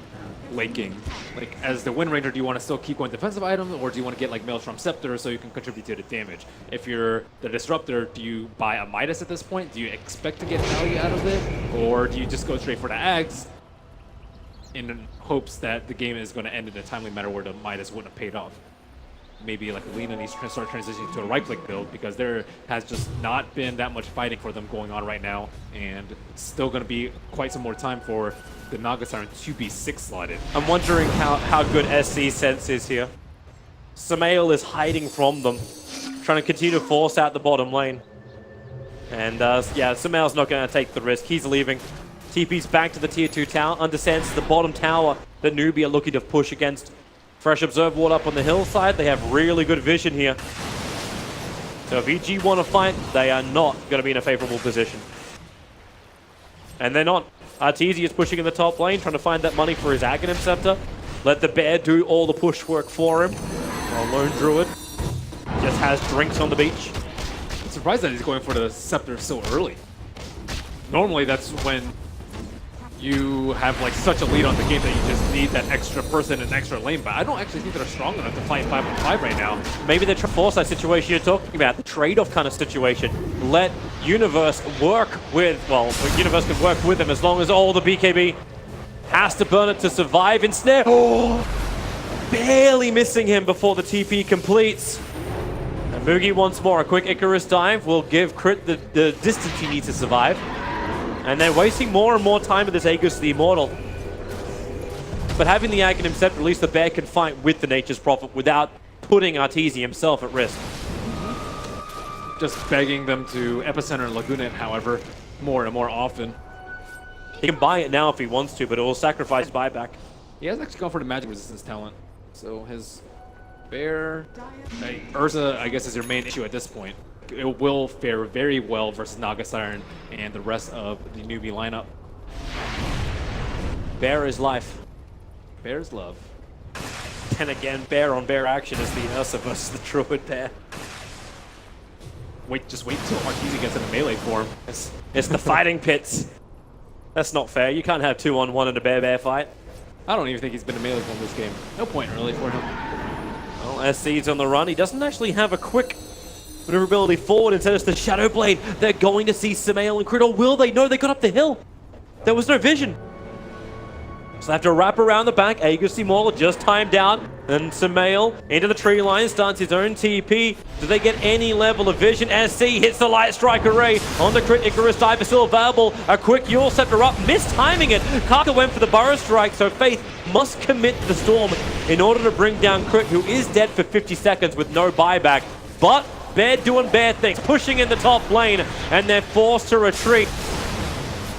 late game. Like as the Wind Ranger, do you want to still keep going defensive items, or do you want to get like Maelstrom Scepter so you can contribute to the damage? If you're the Disruptor, do you buy a Midas at this point? Do you expect to get value out of it, or do you just go straight for the Ags in hopes that the game is going to end in a timely manner where the Midas wouldn't have paid off? Maybe like Lina needs to start transitioning to a right-click build because there has just not been that much fighting for them going on right now, and it's still going to be quite some more time for the Naga Siren to be 6-slotted. I'm wondering how good SC sense is here. Sumail is hiding from them, trying to continue to force out the bottom lane. And yeah, Sumail's not going to take the risk. He's leaving. TP's back to the tier 2 tower, understands the bottom tower that Newbee are looking to push against. Fresh Observe Ward up on the hillside. They have really good vision here. So if EG want to fight, they are not going to be in a favorable position. And they're not. Arteezy is pushing in the top lane, trying to find that money for his Aghanim Scepter. Let the bear do all the push work for him. While Lone Druid just has drinks on the beach. I'm surprised that he's going for the Scepter so early. Normally that's when you have like such a lead on the game that you just need that extra person in extra lane, but I don't actually think they're strong enough to fight 5-on-5 right now. Maybe they're trying to force that situation you're talking about, the trade-off kind of situation. Let Universe work with, well, Universe can work with them as long as all the BKB has to burn it to survive. Ensnare, barely missing him before the TP completes. And Mugi once more, a quick Icarus dive will give Crit the distance he needs to survive. And they're wasting more and more time with this Aegis the Immortal. But having the Aghanim Scepter, at least the bear can fight with the Nature's Prophet without putting Arteezy himself at risk. Just begging them to Epicenter and Laguna it, however, more and more often. He can buy it now if he wants to, but it will sacrifice buyback. He has actually gone for the magic resistance talent. So his bear... Ursa, I guess, is your main issue at this point. It will fare very well versus Naga Siren and the rest of the Newbee lineup. Bear is life. Bear's love. And again, bear on bear action is the Ursa versus the Druid bear. Just wait until Arteezy gets in a melee form. It's the fighting pits. That's not fair. You can't have 2-on-1 in a bear-bear fight. I don't even think he's been a melee in this game. No point really for him. Well, SC's on the run. He doesn't actually have a quick maneuverability forward. Instead, it's the Shadow Blade. They're going to see Sumail and Crit, or will they? No, they got up the hill. There was no vision. So they have to wrap around the back. Aegis Mauler just timed down. And Sumail into the tree line, starts his own TP. Do they get any level of vision? SC hits the Light Strike Array on the Crit. Icarus Dive is still available. A quick Yule Scepter up, mistiming it. Kaka went for the Burrow Strike, so Faith must commit to the Storm in order to bring down Crit, who is dead for 50 seconds with no buyback. But Bear doing Bear things, pushing in the top lane, and they're forced to retreat.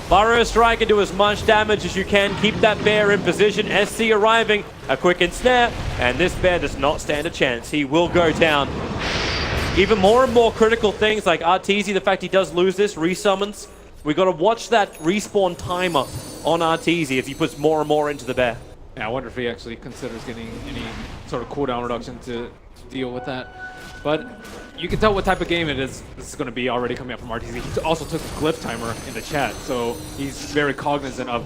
Burrow Strike and do as much damage as you can. Keep that Bear in position. SC arriving. A quick ensnare. And this Bear does not stand a chance. He will go down. Even more and more critical things like Arteezy, the fact he does lose this, resummons. We got to watch that respawn timer on Arteezy as he puts more and more into the Bear. Yeah, I wonder if he actually considers getting any sort of cooldown reduction to deal with that. But you can tell what type of game it is. This is going to be already coming up from Arteezy. He also took the glyph timer in the chat, so he's very cognizant of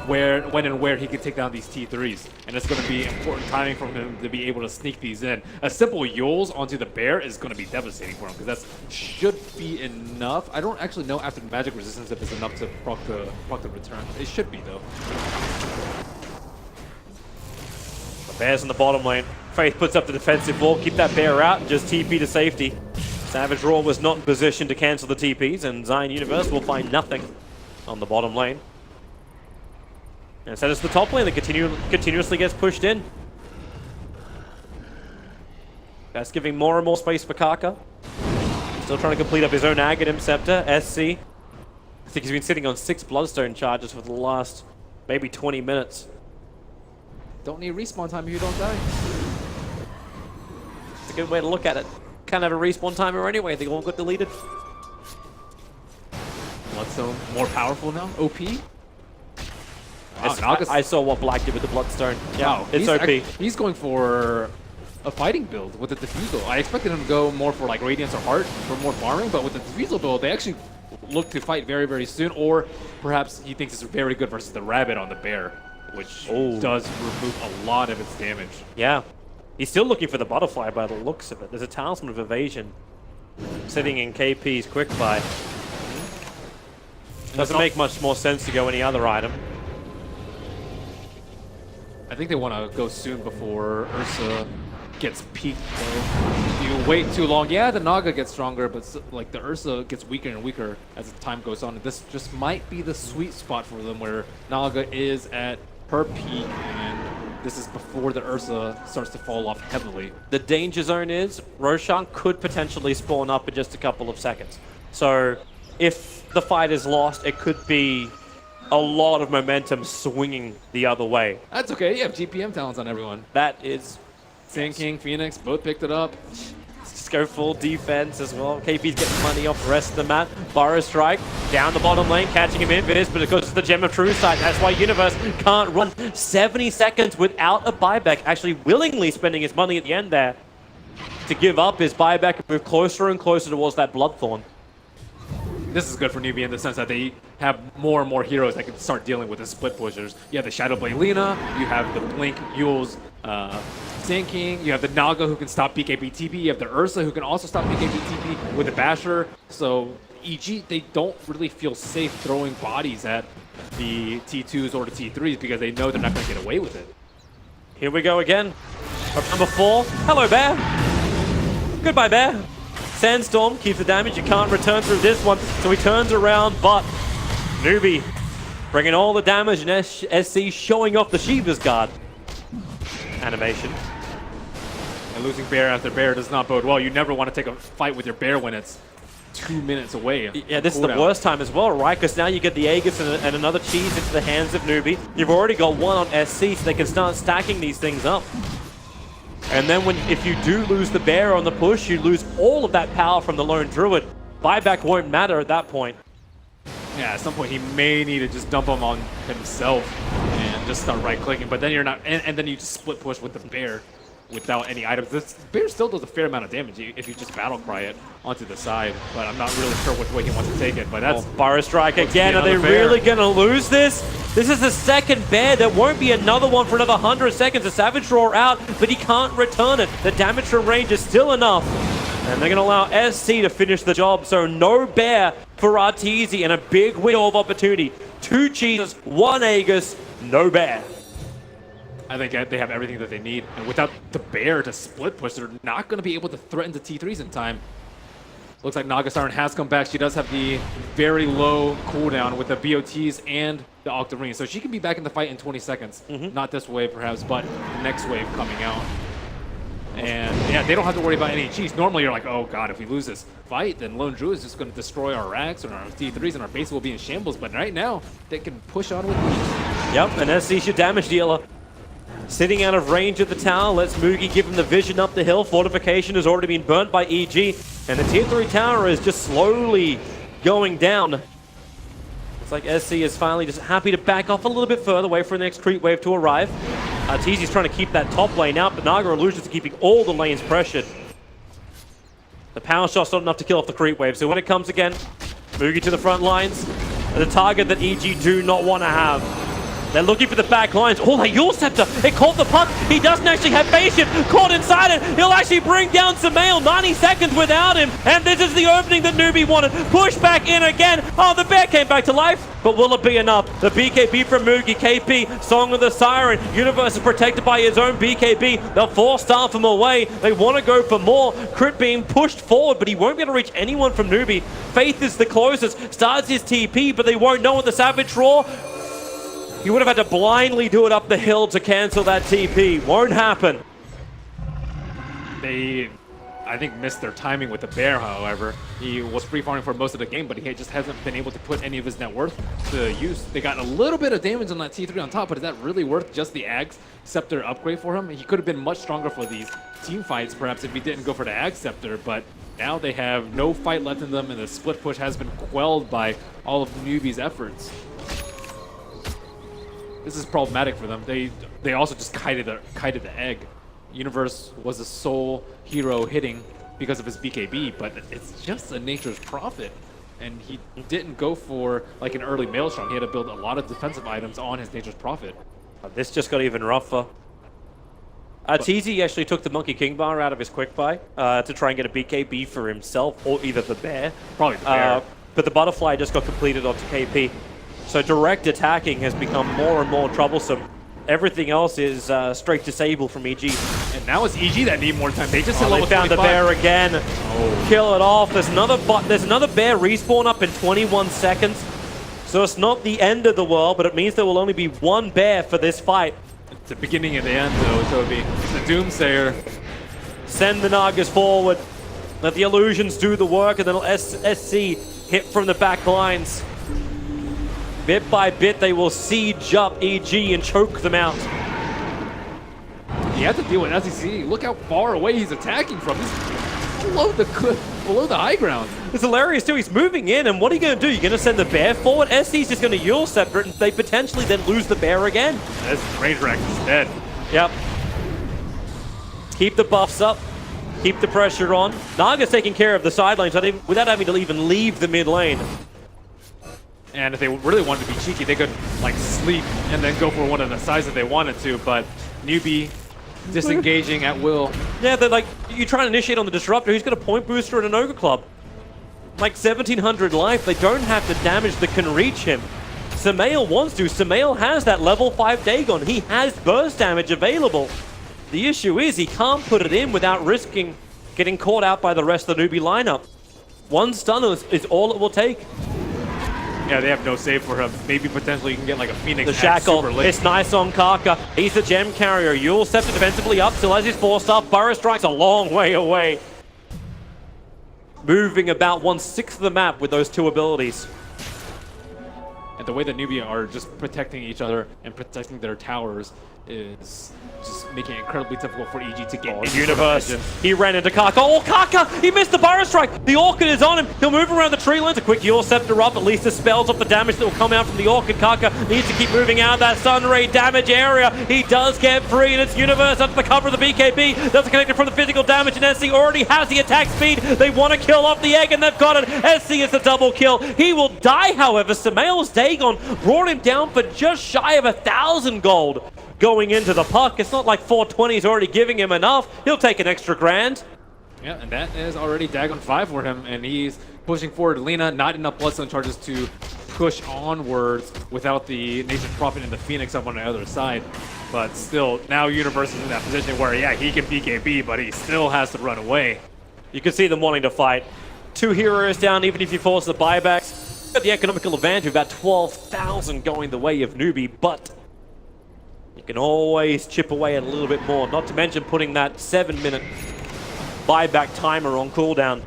when and where he can take down these T3s. And it's going to be important timing for him to be able to sneak these in. A simple Yules onto the Bear is going to be devastating for him, because that should be enough. I don't actually know after the magic resistance if it's enough to proc the return. It should be, though. Bear's in the bottom lane. Faith puts up the defensive wall, keep that Bear out, just TP to safety. Savage Roar was not in position to cancel the TPs, and Zion Universe will find nothing on the bottom lane. And instead it's the top lane that continuously gets pushed in. That's giving more and more space for Kaka. Still trying to complete up his own Aghanim Scepter. SC, I think he's been sitting on 6 Bloodstone charges for the last maybe 20 minutes. Don't need respawn time if you don't die. It's a good way to look at it. Can't have a respawn timer anyway, they all got deleted. Bloodstone more powerful now? OP? Wow, I saw what Black did with the Bloodstone. Yeah, wow, it's OP. He's going for a fighting build with the Diffusal. I expected him to go more for like Radiance or Heart for more farming, but with the Diffusal build, they actually look to fight very, very soon, or perhaps he thinks it's very good versus the Rabbit on the Bear, which does remove a lot of its damage. Yeah. He's still looking for the Butterfly by the looks of it. There's a Talisman of Evasion sitting in KP's quick buy. Doesn't make much more sense to go any other item. I think they want to go soon before Ursa gets peaked, though. You wait too long, yeah, the Naga gets stronger, but like the Ursa gets weaker and weaker as the time goes on. This just might be the sweet spot for them where Naga is at her peak, and this is before the Ursa starts to fall off heavily. The danger zone is Roshan could potentially spawn up in just a couple of seconds. So if the fight is lost, it could be a lot of momentum swinging the other way. That's okay, you have GPM talents on everyone. That is... Sand King, Phoenix, both picked it up. Just go full defense as well. KP's getting money off the rest of the map. Burrow Strike down the bottom lane, catching him in for this, but it goes to the Gem of True Sight. That's why Universe can't run 70 seconds without a buyback, actually willingly spending his money at the end there to give up his buyback and move closer and closer towards that Bloodthorn. This is good for Newbee in the sense that they have more and more heroes that can start dealing with the split pushers. You have the Shadow Blade Lina, you have the Blink Yules Sand King, you have the Naga who can stop BKB TP, you have the Ursa who can also stop BKB TP with the Basher. So EG, they don't really feel safe throwing bodies at the T2s or the T3s because they know they're not going to get away with it. Here we go again. Number 4. Hello, Bear. Goodbye, Bear. Sandstorm keeps the damage. You can't return through this one, so he turns around, but Newbee bringing all the damage, and SC showing off the Shiva's Guard animation. And losing Bear after Bear does not bode well. You never want to take a fight with your Bear when it's 2 minutes away. Yeah, this is the worst time as well, right? Because now you get the Aegis and another cheese into the hands of Newbee. You've already got one on SC, so they can start stacking these things up. And then if you do lose the Bear on the push, you lose all of that power from the lone Druid. Buyback won't matter at that point. Yeah, at some point he may need to just dump him on himself and just start right-clicking. But then you're not, and then you just split push with the Bear. without any items. This bear still does a fair amount of damage if you just battle cry it onto the side, but I'm not really sure which way he wants to take it. But that's Burrow Strike looks to be again. Are they another bear. really going to lose this? This is the second bear. There won't be another one for another 100 seconds. The Savage Roar out, but he can't return it. The damage from range is still enough. And they're going to allow SC to finish the job. So no bear for Arteezy and a big window of opportunity. 2 cheeses, 1 Aegis, no bear. I think they have everything that they need. And without the bear to split push, they're not going to be able to threaten the T3s in time. Looks like Nagasiren has come back. She does have the very low cooldown with the BOTs and the Octarine. So she can be back in the fight in 20 seconds. Not this wave perhaps, but the next wave coming out. And yeah, they don't have to worry about any cheese. Normally you're like, oh god, if we lose this fight, then Lone Druid is just going to destroy our racks and our T3s and our base will be in shambles. But right now, they can push on with these. Yep, and SC's your damage dealer. Sitting out of range of the tower, lets Mugi give him the vision up the hill. Fortification has already been burnt by EG, and the tier 3 tower is just slowly going down. It's like SC is finally just happy to back off a little bit further away for the next creep wave to arrive. Arteezy's trying to keep that top lane out, but Naga Illusions are keeping all the lanes pressured. The power shot's not enough to kill off the creep wave, so when it comes again, Mugi to the front lines, the target that EG do not want to have. They're looking for the back lines. Oh, that Yule Scepter. It caught the puck. He doesn't actually have patient. Caught inside it. He'll actually bring down Sumail. 90 seconds without him. And this is the opening that Newbee wanted. Push back in again. Oh, the bear came back to life. But will it be enough? The BKB from Mugi. KP. Song of the Siren. Universe is protected by his own BKB. They'll force-starve him away. They want to go for more. Crit being pushed forward, but he won't be able to reach anyone from Newbee. Faith is the closest. Starts his TP, but they won't know what the Savage Roar. He would have had to blindly do it up the hill to cancel that TP. Won't happen. They, I think, missed their timing with the bear, however. He was free farming for most of the game, but he just hasn't been able to put any of his net worth to use. They got a little bit of damage on that T3 on top, but is that really worth just the Axe Scepter upgrade for him? He could have been much stronger for these team fights, perhaps, if he didn't go for the Axe Scepter, but now they have no fight left in them, and the split push has been quelled by all of Newbee's efforts. This is problematic for them. They also just kited the egg. Universe was the sole hero hitting because of his BKB, but it's just a Nature's Prophet. And he didn't go for like an early Maelstrom. He had to build a lot of defensive items on his Nature's Prophet. This just got even rougher. Arteezy actually took the Monkey King bar out of his quick buy to try and get a BKB for himself or either the bear. Probably the bear. But the butterfly just got completed onto KP. So direct attacking has become more and more troublesome. Everything else is straight disable from EG. And now it's EG that need more time. They just hit They level found the 25. bear again. Kill it off. There's another bear respawn up in 21 seconds. So it's not the end of the world, but it means there will only be one bear for this fight. It's the beginning of the end, though, Toby. It's the Doomsayer. Send the Nagas forward. Let the illusions do the work, and then SC hit from the back lines. Bit by bit, they will siege up EG and choke them out. You have to deal with SEC. Look how far away he's attacking from. He's below the cliff, below the high ground. It's hilarious too. He's moving in, and what are you going to do? You're going to send the bear forward? SC's just going to Yule Scepter it, and they potentially then lose the bear again. This range rack is dead. Yep. Keep the buffs up. Keep the pressure on. Naga's taking care of the side lanes without having to even leave the mid lane. And if they really wanted to be cheeky, they could like sleep and then go for one of the sides that they wanted to, but Newbee disengaging at will. Yeah, they're like, you try and initiate on the Disruptor, he's got a point booster and an Ogre Club. Like 1700 life, they don't have the damage that can reach him. Sumail wants to. Sumail has that level 5 Dagon. He has burst damage available. The issue is he can't put it in without risking getting caught out by the rest of the Newbee lineup. One stun is all it will take. Yeah, they have no save for him. Maybe potentially you can get like a Phoenix. The Shackle, it's nice on Karka. He's the gem carrier. Yule Scepter defensively up, still has his 4-star. Burrow Strike's a long way away. Moving about 1/6 of the map with those two abilities. And the way that Newbee are just protecting each other and protecting their towers, is just making it incredibly difficult for EG to get Oh, into Universe. position. He ran into Kaka. Oh, Kaka! He missed the Burrow Strike. The Orchid is on him. He'll move around the tree lines. A quick Yule Scepter up. At least dispels off the damage that will come out from the Orchid. Kaka needs to keep moving out of that Sunray damage area. He does get free, and it's Universe under the cover of the BKB. That's connected from the physical damage, and SC already has the attack speed. They want to kill off the egg, and they've got it. SC is the double kill. He will die, however. Sumail's Dagon brought him down for just shy of 1,000 gold. Going into the puck, it's not like 420 is already giving him enough. He'll take an extra grand. Yeah, and that is already Dagon 5 for him, and he's pushing forward. Lina, not enough Bloodstone charges to push onwards without the Nature's Prophet and the Phoenix up on the other side. But still, now Universe is in that position where, yeah, he can BKB, but he still has to run away. You can see them wanting to fight. 2 heroes down, even if you force the buybacks. Got the economical advantage of about 12,000 going the way of Newbee, but you can always chip away at a little bit more, not to mention putting that 7-minute buyback timer on cooldown.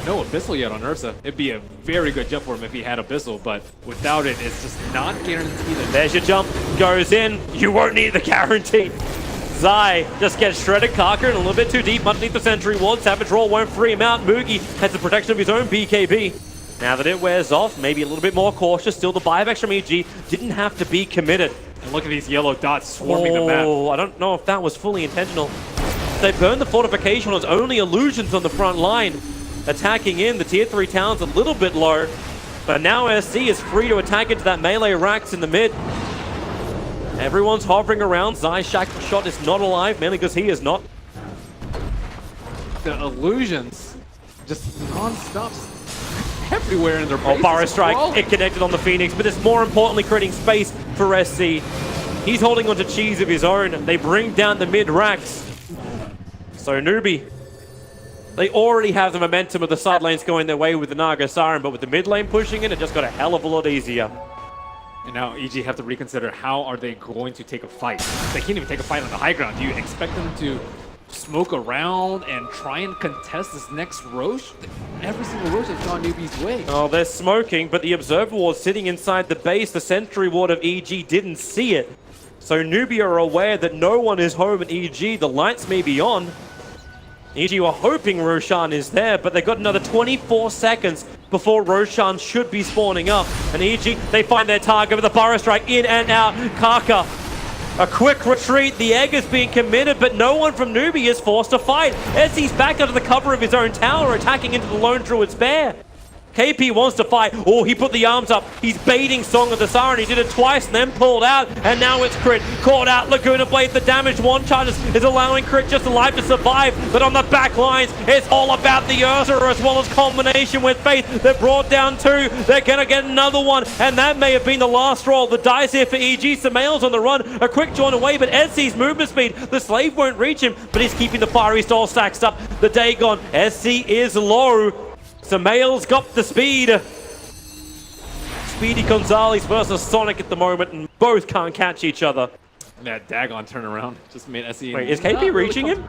No Abyssal yet on Ursa. It'd be a very good jump for him if he had Abyssal, but without it, it's just not guaranteed. There's your jump, goes in, you won't need the guarantee. Zai just gets shredded. Kaka and a little bit too deep underneath the Sentry Ward. Savage Roll won't free him out. Moogie has the protection of his own BKB. Now that it wears off, maybe a little bit more cautious. Still the buybacks from EG didn't have to be committed. And look at these yellow dots swarming the map. Oh, I don't know if that was fully intentional. They burned the fortification. It was only illusions on the front line. Attacking in, the tier 3 town's a little bit low. But now SC is free to attack into that melee racks in the mid. Everyone's hovering around. Zai Shackle Shot is not alive, mainly because he is not. The illusions just non-stop everywhere in their Oh, bases. Burrow Strike, Crawling. it connected on the Phoenix, but it's more importantly creating space for SC. He's holding onto cheese of his own. They bring down the mid racks. So Newbee, they already have the momentum of the side lanes going their way with the Naga Siren, but with the mid lane pushing in, it just got a hell of a lot easier. And now EG have to reconsider, how are they going to take a fight? They can't even take a fight on the high ground. Do you expect them to smoke around and try and contest this next Roche? Every single Roche has gone Newbee's way. Oh, they're smoking, but the Observer Ward sitting inside the base, the Sentry Ward of EG didn't see it. So Newbee are aware that no one is home at EG. The lights may be on. EG were hoping Roshan is there, but they've got another 24 seconds before Roshan should be spawning up. And EG, they find their target with the Burrow Strike in and out. Kaka, a quick retreat. The egg is being committed, but no one from Newbee is forced to fight. He's back under the cover of his own tower, attacking into the Lone Druid's Bear. KP wants to fight. Oh, he put the arms up. He's baiting Song of the Siren. He did it twice and then pulled out. And now it's Crit. Caught out. Laguna Blade. The damaged one charges is allowing Crit just alive to survive. But on the back lines, it's all about the Ursa as well as combination with Faith. They're brought down 2. They're going to get another one. And that may have been the last roll. The dice here for EG. Sumail's on the run. A quick join away, but SC's movement speed. The Slave won't reach him, but he's keeping the Fiery Stall stacks up. The Dagon. SC is low. Sumail's got the speed. Speedy Gonzalez versus Sonic at the moment, and both can't catch each other. And that Dagon turnaround just made SE. Wait, is KP reaching him?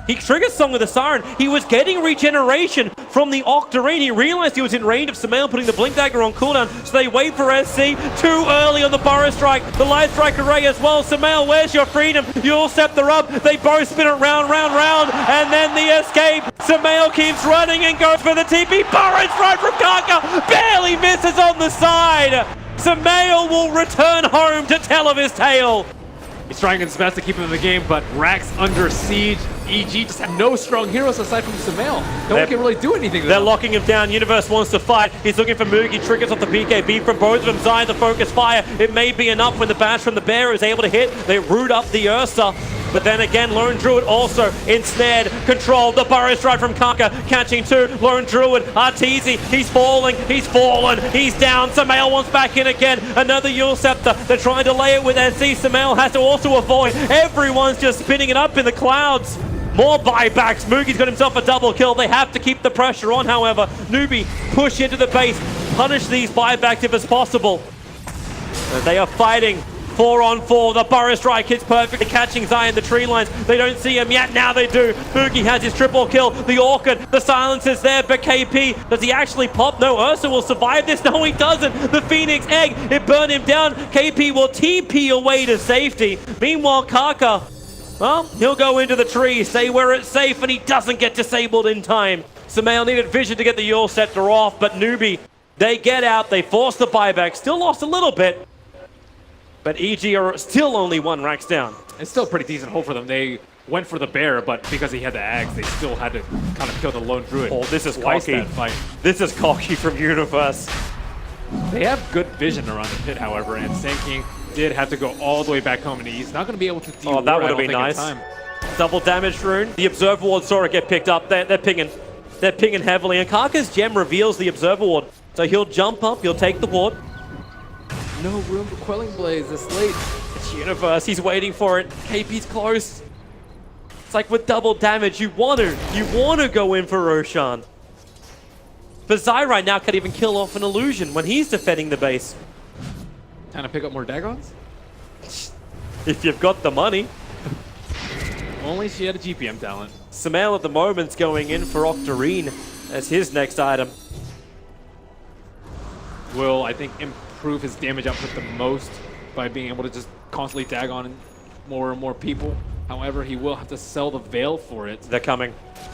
He triggers Song of the Siren. He was getting regeneration from the Octarine. He realized he was in range of Sumail putting the Blink Dagger on cooldown, so they wait for SC. Too early on the Burrow Strike. The Light Strike Array as well. Sumail, where's your freedom? You'll Scepter up. They both spin it round, and then the escape. Sumail keeps running and goes for the TP. Burrow Strike from Kaka. Barely misses on the side. Sumail will return home to tell of his tale. He's trying his best to keep him in the game, but Rax under siege. EG just have no strong heroes aside from Sumail. No one can really do anything to They're them. locking him down. Universe wants to fight. He's looking for Moogie. Triggers off the BKB from both of them. Zion, the focus fire. It may be enough when the bash from the bear is able to hit. They root up the Ursa. But then again, Lone Druid also ensnared, controlled. The Burrow Strike from Kaka, catching 2. Lone Druid, Arteezy, he's falling, he's fallen, he's down. Sumail wants back in again. Another Yule Scepter. They're trying to lay it with SC. Sumail has to also avoid. Everyone's just spinning it up in the clouds. More buybacks. Moogie's got himself a double kill. They have to keep the pressure on, however. Newbee, push into the base. Punish these buybacks if it's possible. They are fighting 4-on-4. The Burrow Strike hits perfectly, catching Zai in the tree lines. They don't see him yet. Now they do. Boogie has his triple kill. The Orchid, the silence is there, but KP, does he actually pop? No, Ursa will survive this. No, he doesn't. The Phoenix Egg, it burned him down. KP will TP away to safety. Meanwhile, Kaka, well, he'll go into the tree, stay where it's safe, and he doesn't get disabled in time. Sumail needed vision to get the Yule Scepter off, but Newbee, they get out, they force the buyback, still lost a little bit, but EG are still only 1 racks down. It's still a pretty decent hold for them. They went for the bear, but because he had the Ags, they still had to kind of kill the lone druid. Oh, this is Twice cocky. that fight. This is cocky from Universe. They have good vision around the pit, however, and Sand King did have to go all the way back home, and he's not going to be able to deal. Oh, that would have been nice. Double damage rune. The Observer Ward saw it get picked up. They're pinging. They're pinging heavily, and Kaka's gem reveals the Observer Ward. So he'll jump up, he'll take the ward. No room for Quelling Blaze this late. It's Universe, he's waiting for it. KP's close. It's like with double damage, you want to go in for Roshan. But Zai right now can't even kill off an illusion when he's defending the base. Time to pick up more Dagons? If you've got the money. Only she had a GPM talent. Sumail at the moment's going in for Octarine as his next item. Will, I think, improve his damage output the most by being able to just constantly tag on more and more people. However, he will have to sell the Veil for it. They're coming.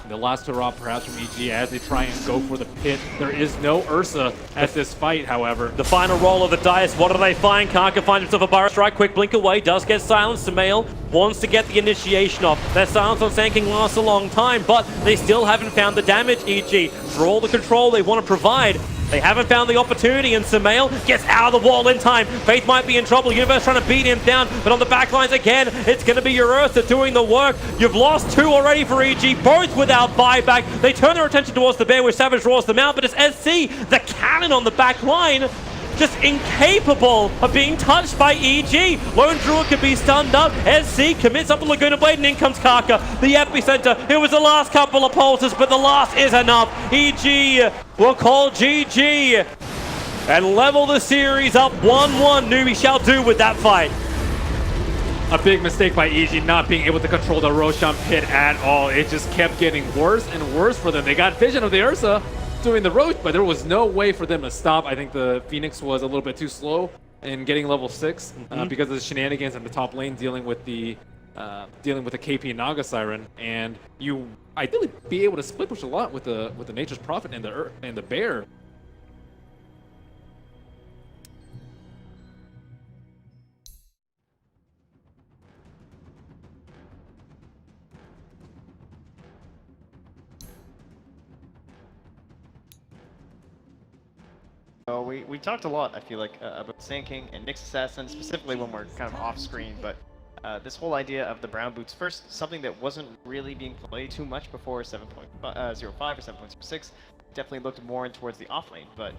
The last hurrah perhaps from EG as they try and go for the pit. There is no Ursa at this fight, however. The final roll of the dice. What do they find? Kaka finds himself a Burrow Strike. Quick blink away. Does get silenced. Sumail wants to get the initiation off. Their silence on Sand King lasts a long time, but they still haven't found the damage, EG. For all the control they want to provide, they haven't found the opportunity, and Sumail gets out of the wall in time. Faith might be in trouble. Universe trying to beat him down, but on the back lines again, it's going to be your Ursa doing the work. You've lost 2 already for EG, both without buyback. They turn their attention towards the bear where Savage draws them out, but it's SC, the cannon on the back line, just incapable of being touched by EG. Lone Druid can be stunned up. SC commits up the Laguna Blade, and in comes Kaka. The epicenter. It was the last couple of pulses, but the last is enough. EG will call GG and level the series up 1-1. Newbee shall do with that fight. A big mistake by EG not being able to control the Roshan pit at all. It just kept getting worse and worse for them. They got vision of the Ursa doing the roach, but there was no way for them to stop. I think the Phoenix was a little bit too slow in getting level 6 because of the shenanigans in the top lane dealing with the KP and Naga Siren, and you ideally be able to split push a lot with the Nature's Prophet and the Bear. So we talked a lot, I feel like, about Sand King and Nyx Assassin, specifically when we're kind of off screen, but this whole idea of the brown boots, first, something that wasn't really being played too much before 7.05 or 7.06, definitely looked more in towards the off lane, but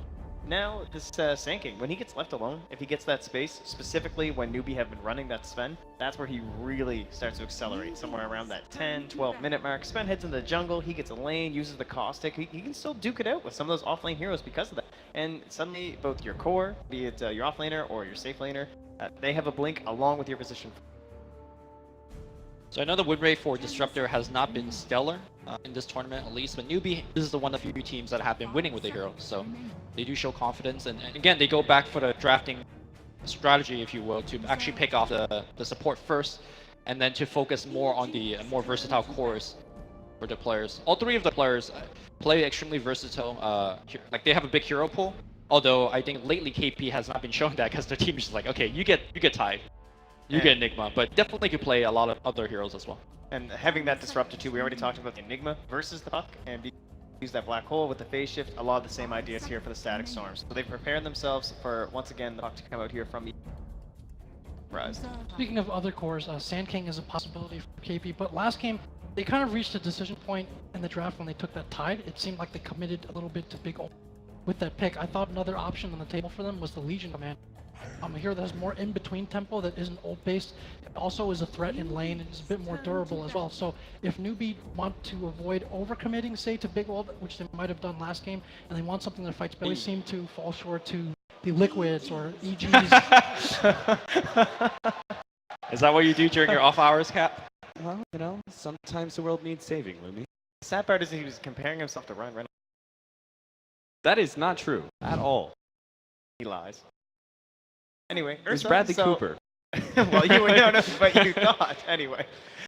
now this Sand King, when he gets left alone, if he gets that space, specifically when Newbee have been running that Sven, that's where he really starts to accelerate, somewhere around that 10-12 minute mark. Sven heads into the jungle, he gets a lane, uses the caustic, he can still duke it out with some of those off lane heroes because of that. And suddenly, both your core, be it your off laner or your safe laner, they have a blink along with your position. So I know the win rate for Disruptor has not been stellar in this tournament, at least, but Newbee is the one of the few teams that have been winning with the heroes, so they do show confidence, and again, they go back for the drafting strategy, if you will, to actually pick off the support first, and then to focus more on the more versatile cores for the players. All 3 of the players play extremely versatile, like they have a big hero pool, although I think lately KP has not been showing that because their team is just like, okay, you get Tide. You get Enigma, but definitely could play a lot of other heroes as well. And having that Disruptor too, we already talked about the Enigma versus the Puck, and use that Black Hole with the phase shift, a lot of the same ideas here for the Static Storms. So they've prepared themselves for, once again, the Puck to come out here from Rise. Speaking of other cores, Sand King is a possibility for KP, but last game, they kind of reached a decision point in the draft when they took that Tide. It seemed like they committed a little bit to Big Ult with that pick. I thought another option on the table for them was the Legion Command. A hero that has more in-between tempo that isn't ult-based, also is a threat in lane and is a bit more durable as well. So if Newbee want to avoid overcommitting, say, to Big Ult, which they might have done last game, and they want something that fights, but they seem to fall short to the liquids or EGs. Is that what you do during your off hours, Cap? Well, you know, sometimes the world needs saving, Lumi. The sad part is he was comparing himself to Ryan Reynolds. That is not true at all. He lies. Anyway, It's Ursa, Bradley so- Cooper. Well, you would know, but you thought anyway.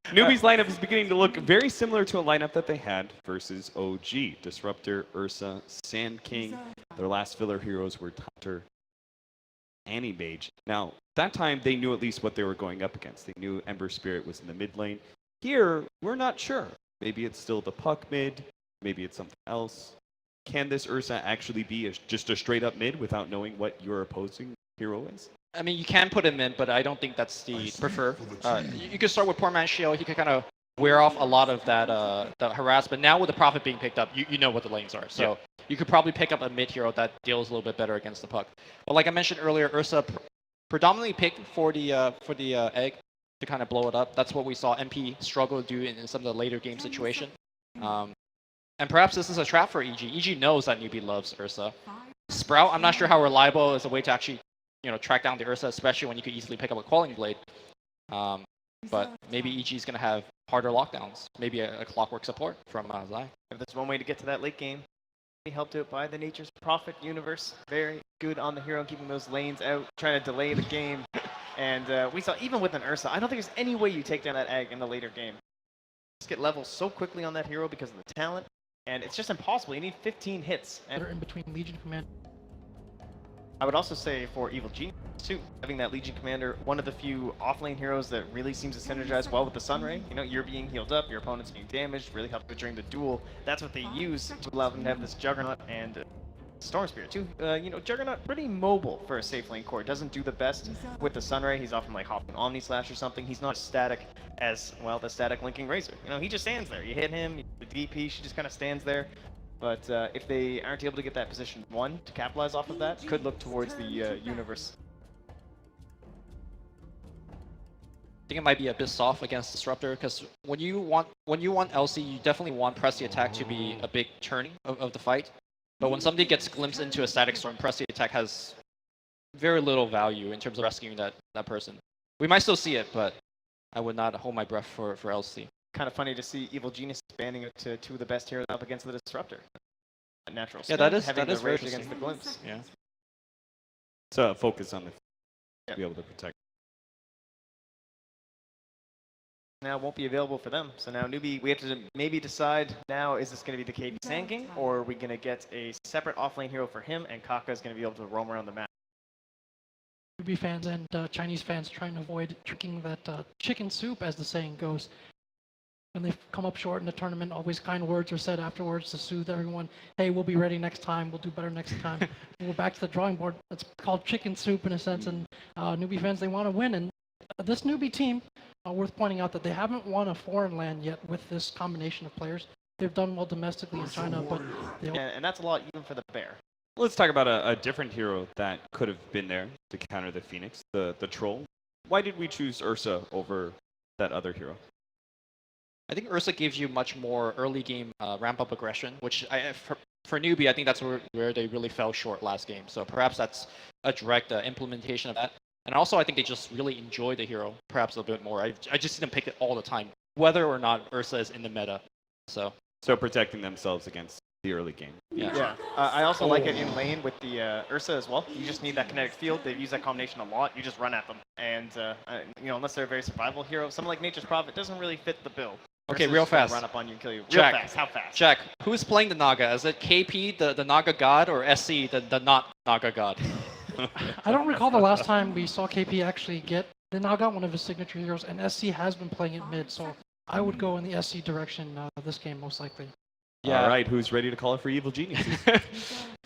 Newbee's lineup is beginning to look very similar to a lineup that they had versus OG. Disruptor, Ursa, Sand King. Their last filler heroes were Taunter, Annie Mage. Now, that time they knew at least what they were going up against. They knew Ember Spirit was in the mid lane. Here, we're not sure. Maybe it's still the puck mid. Maybe it's something else. Can this Ursa actually be just a straight up mid without knowing what your opposing hero is? I mean, you can put him in, but I don't think that's the preferred. You could start with Poor Man's Shield. He could kind of wear off a lot of that harassment. Now with the Prophet being picked up, you know what the lanes are. So you could probably pick up a mid hero that deals a little bit better against the puck. But like I mentioned earlier, Ursa predominantly picked for the egg to kind of blow it up. That's what we saw MP struggle to do in some of the later game situation. And perhaps this is a trap for EG. EG knows that Newbee loves Ursa. Sprout, I'm not sure how reliable is a way to actually track down the Ursa, especially when you could easily pick up a Quelling Blade. But maybe EG is going to have harder lockdowns. Maybe a Clockwork support from Zai. If there's one way to get to that late game, be helped out by the Nature's Prophet universe. Very good on the hero, keeping those lanes out, trying to delay the game. And we saw, even with an Ursa, I don't think there's any way you take down that egg in the later game. Just get levels so quickly on that hero because of the talent, and it's just impossible. You need 15 hits. And They're in between Legion Command. I would also say for Evil Genius too, having that Legion Commander, one of the few offlane heroes that really seems to synergize well with the Sunray. You're being healed up, your opponent's being damaged, really helps during the duel. That's what they use to allow them to have this Juggernaut and Storm Spirit too. Juggernaut pretty mobile for a safe lane core. Doesn't do the best with the Sunray. He's often like hopping Omni Slash or something. He's not as static as, well, the static linking Razor. He just stands there. You hit him, the DP, she just kind of stands there. But if they aren't able to get that position 1 to capitalize off of that, could look towards the universe. I think it might be a bit soft against Disruptor because when you want LC, you definitely want press the attack to be a big turning of the fight. But when somebody gets glimpsed into a static storm, press the attack has very little value in terms of rescuing that person. We might still see it, but I would not hold my breath for LC. Kind of funny to see Evil Genius banning it to two of the best heroes up against the Disruptor. A natural Yeah, spin, that is having the very rage interesting. against the glimpse. Yeah. So focus on to be able to protect. Now won't be available for them. So now Newbee, we have to maybe decide now, is this going to be the KP Sand King, or are we going to get a separate offlane hero for him, and Kaka is going to be able to roam around the map? Newbie fans and Chinese fans trying to avoid drinking that chicken soup, as the saying goes. When they come up short in the tournament, always kind words are said afterwards to soothe everyone. Hey, we'll be ready next time. We'll do better next time. We're back to the drawing board. It's called chicken soup in a sense. And Newbie fans, they want to win. And this Newbie team, worth pointing out that they haven't won a foreign land yet with this combination of players. They've done well domestically in China, but they And that's a lot even for the Bear. Let's talk about a different hero that could have been there to counter the Phoenix, the Troll. Why did we choose Ursa over that other hero? I think Ursa gives you much more early game ramp up aggression, which for Newbee, I think that's where they really fell short last game. So perhaps that's a direct implementation of that. And also, I think they just really enjoy the hero perhaps a bit more. I just see them pick it all the time, whether or not Ursa is in the meta. So Protecting themselves against the early game. Yeah. I also like it in lane with the Ursa as well. You just need that kinetic field. They've used that combination a lot. You just run at them. And, unless they're a very survival hero, someone like Nature's Prophet doesn't really fit the bill. Okay, Ursa's real just gonna fast. Run up on you and kill you. Real Jack. fast. How fast? Jack, who's playing the Naga? Is it KP, the Naga God, or SC, the not Naga God? I don't recall the last time we saw KP actually get the Naga, one of his signature heroes, and SC has been playing it mid, so I would go in the SC direction this game most likely. Yeah. All right, who's ready to call it for Evil Geniuses?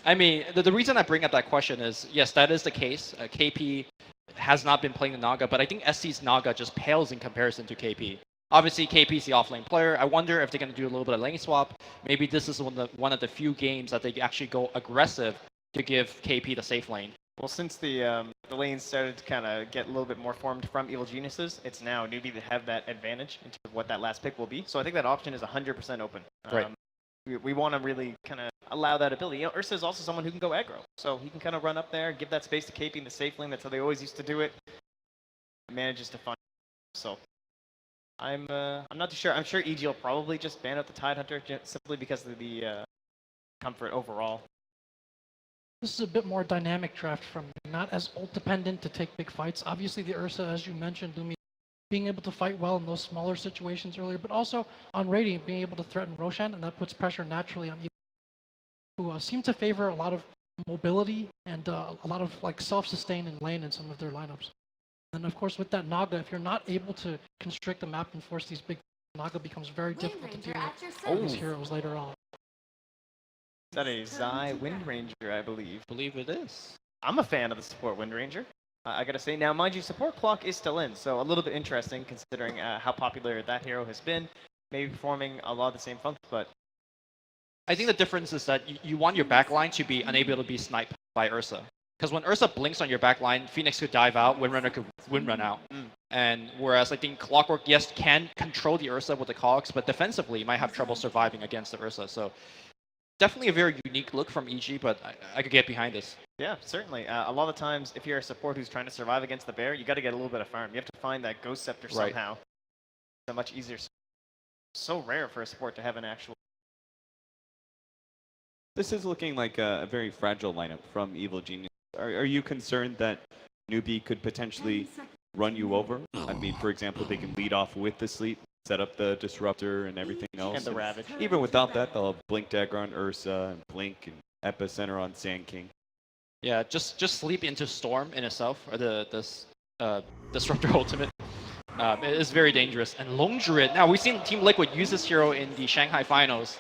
I mean, the reason I bring up that question is, yes, that is the case. KP has not been playing the Naga, but I think SC's Naga just pales in comparison to KP. Obviously, KP is the offlane player. I wonder if they're going to do a little bit of lane swap. Maybe this is one of the few games that they actually go aggressive to give KP the safe lane. Well, since the lanes started to kind of get a little bit more formed from Evil Geniuses, it's now Newbee that have that advantage into what that last pick will be. So I think that option is 100% open. Right. We want to really kind of allow that ability. You know, Ursa is also someone who can go aggro, so he can kind of run up there, give that space to KP in the safe lane. That's how they always used to do it. Manages to find. So I'm not too sure. I'm sure EG will probably just ban out the Tidehunter simply because of the comfort overall. This is a bit more dynamic draft from me, not as ult dependent to take big fights. Obviously, the Ursa, as you mentioned, Lumi, being able to fight well in those smaller situations earlier, but also on Radiant, being able to threaten Roshan, and that puts pressure naturally on you, who seem to favor a lot of mobility and a lot of like self-sustain in lane in some of their lineups. And of course, with that Naga, if you're not able to constrict the map and force these big, Naga becomes very difficult to deal with these heroes later on. Is that a Zai Wind Ranger, I believe? believe it is. I'm a fan of the support Wind Ranger. I gotta say, now mind you, support clock is still in, so a little bit interesting considering how popular that hero has been. Maybe performing a lot of the same functions, but I think the difference is that you want your backline to be unable to be sniped by Ursa. Because when Ursa blinks on your backline, Phoenix could dive out, Windrunner could windrun out. And whereas I think Clockwork, yes, can control the Ursa with the cogs, but defensively might have trouble surviving against the Ursa. So definitely a very unique look from EG, but I could get behind this. yeah, certainly. A lot of times, if you're a support who's trying to survive against the bear, you got to get a little bit of farm. You have to find that Ghost Scepter Right. somehow. It's a much easier. So rare for a support to have an actual. This is looking like a very fragile lineup from Evil Genius. Are you concerned that Newbee could potentially run you over? I mean, for example, they can lead off with the sleep, set up the disruptor and everything else. And the Ravage. Even without that, they'll have Blink Dagger on Ursa and Blink and Epicenter on Sand King. Yeah, just sleep into Storm in itself, or the Disruptor Ultimate. It is very dangerous. And Lone Druid, now we've seen Team Liquid use this hero in the Shanghai finals.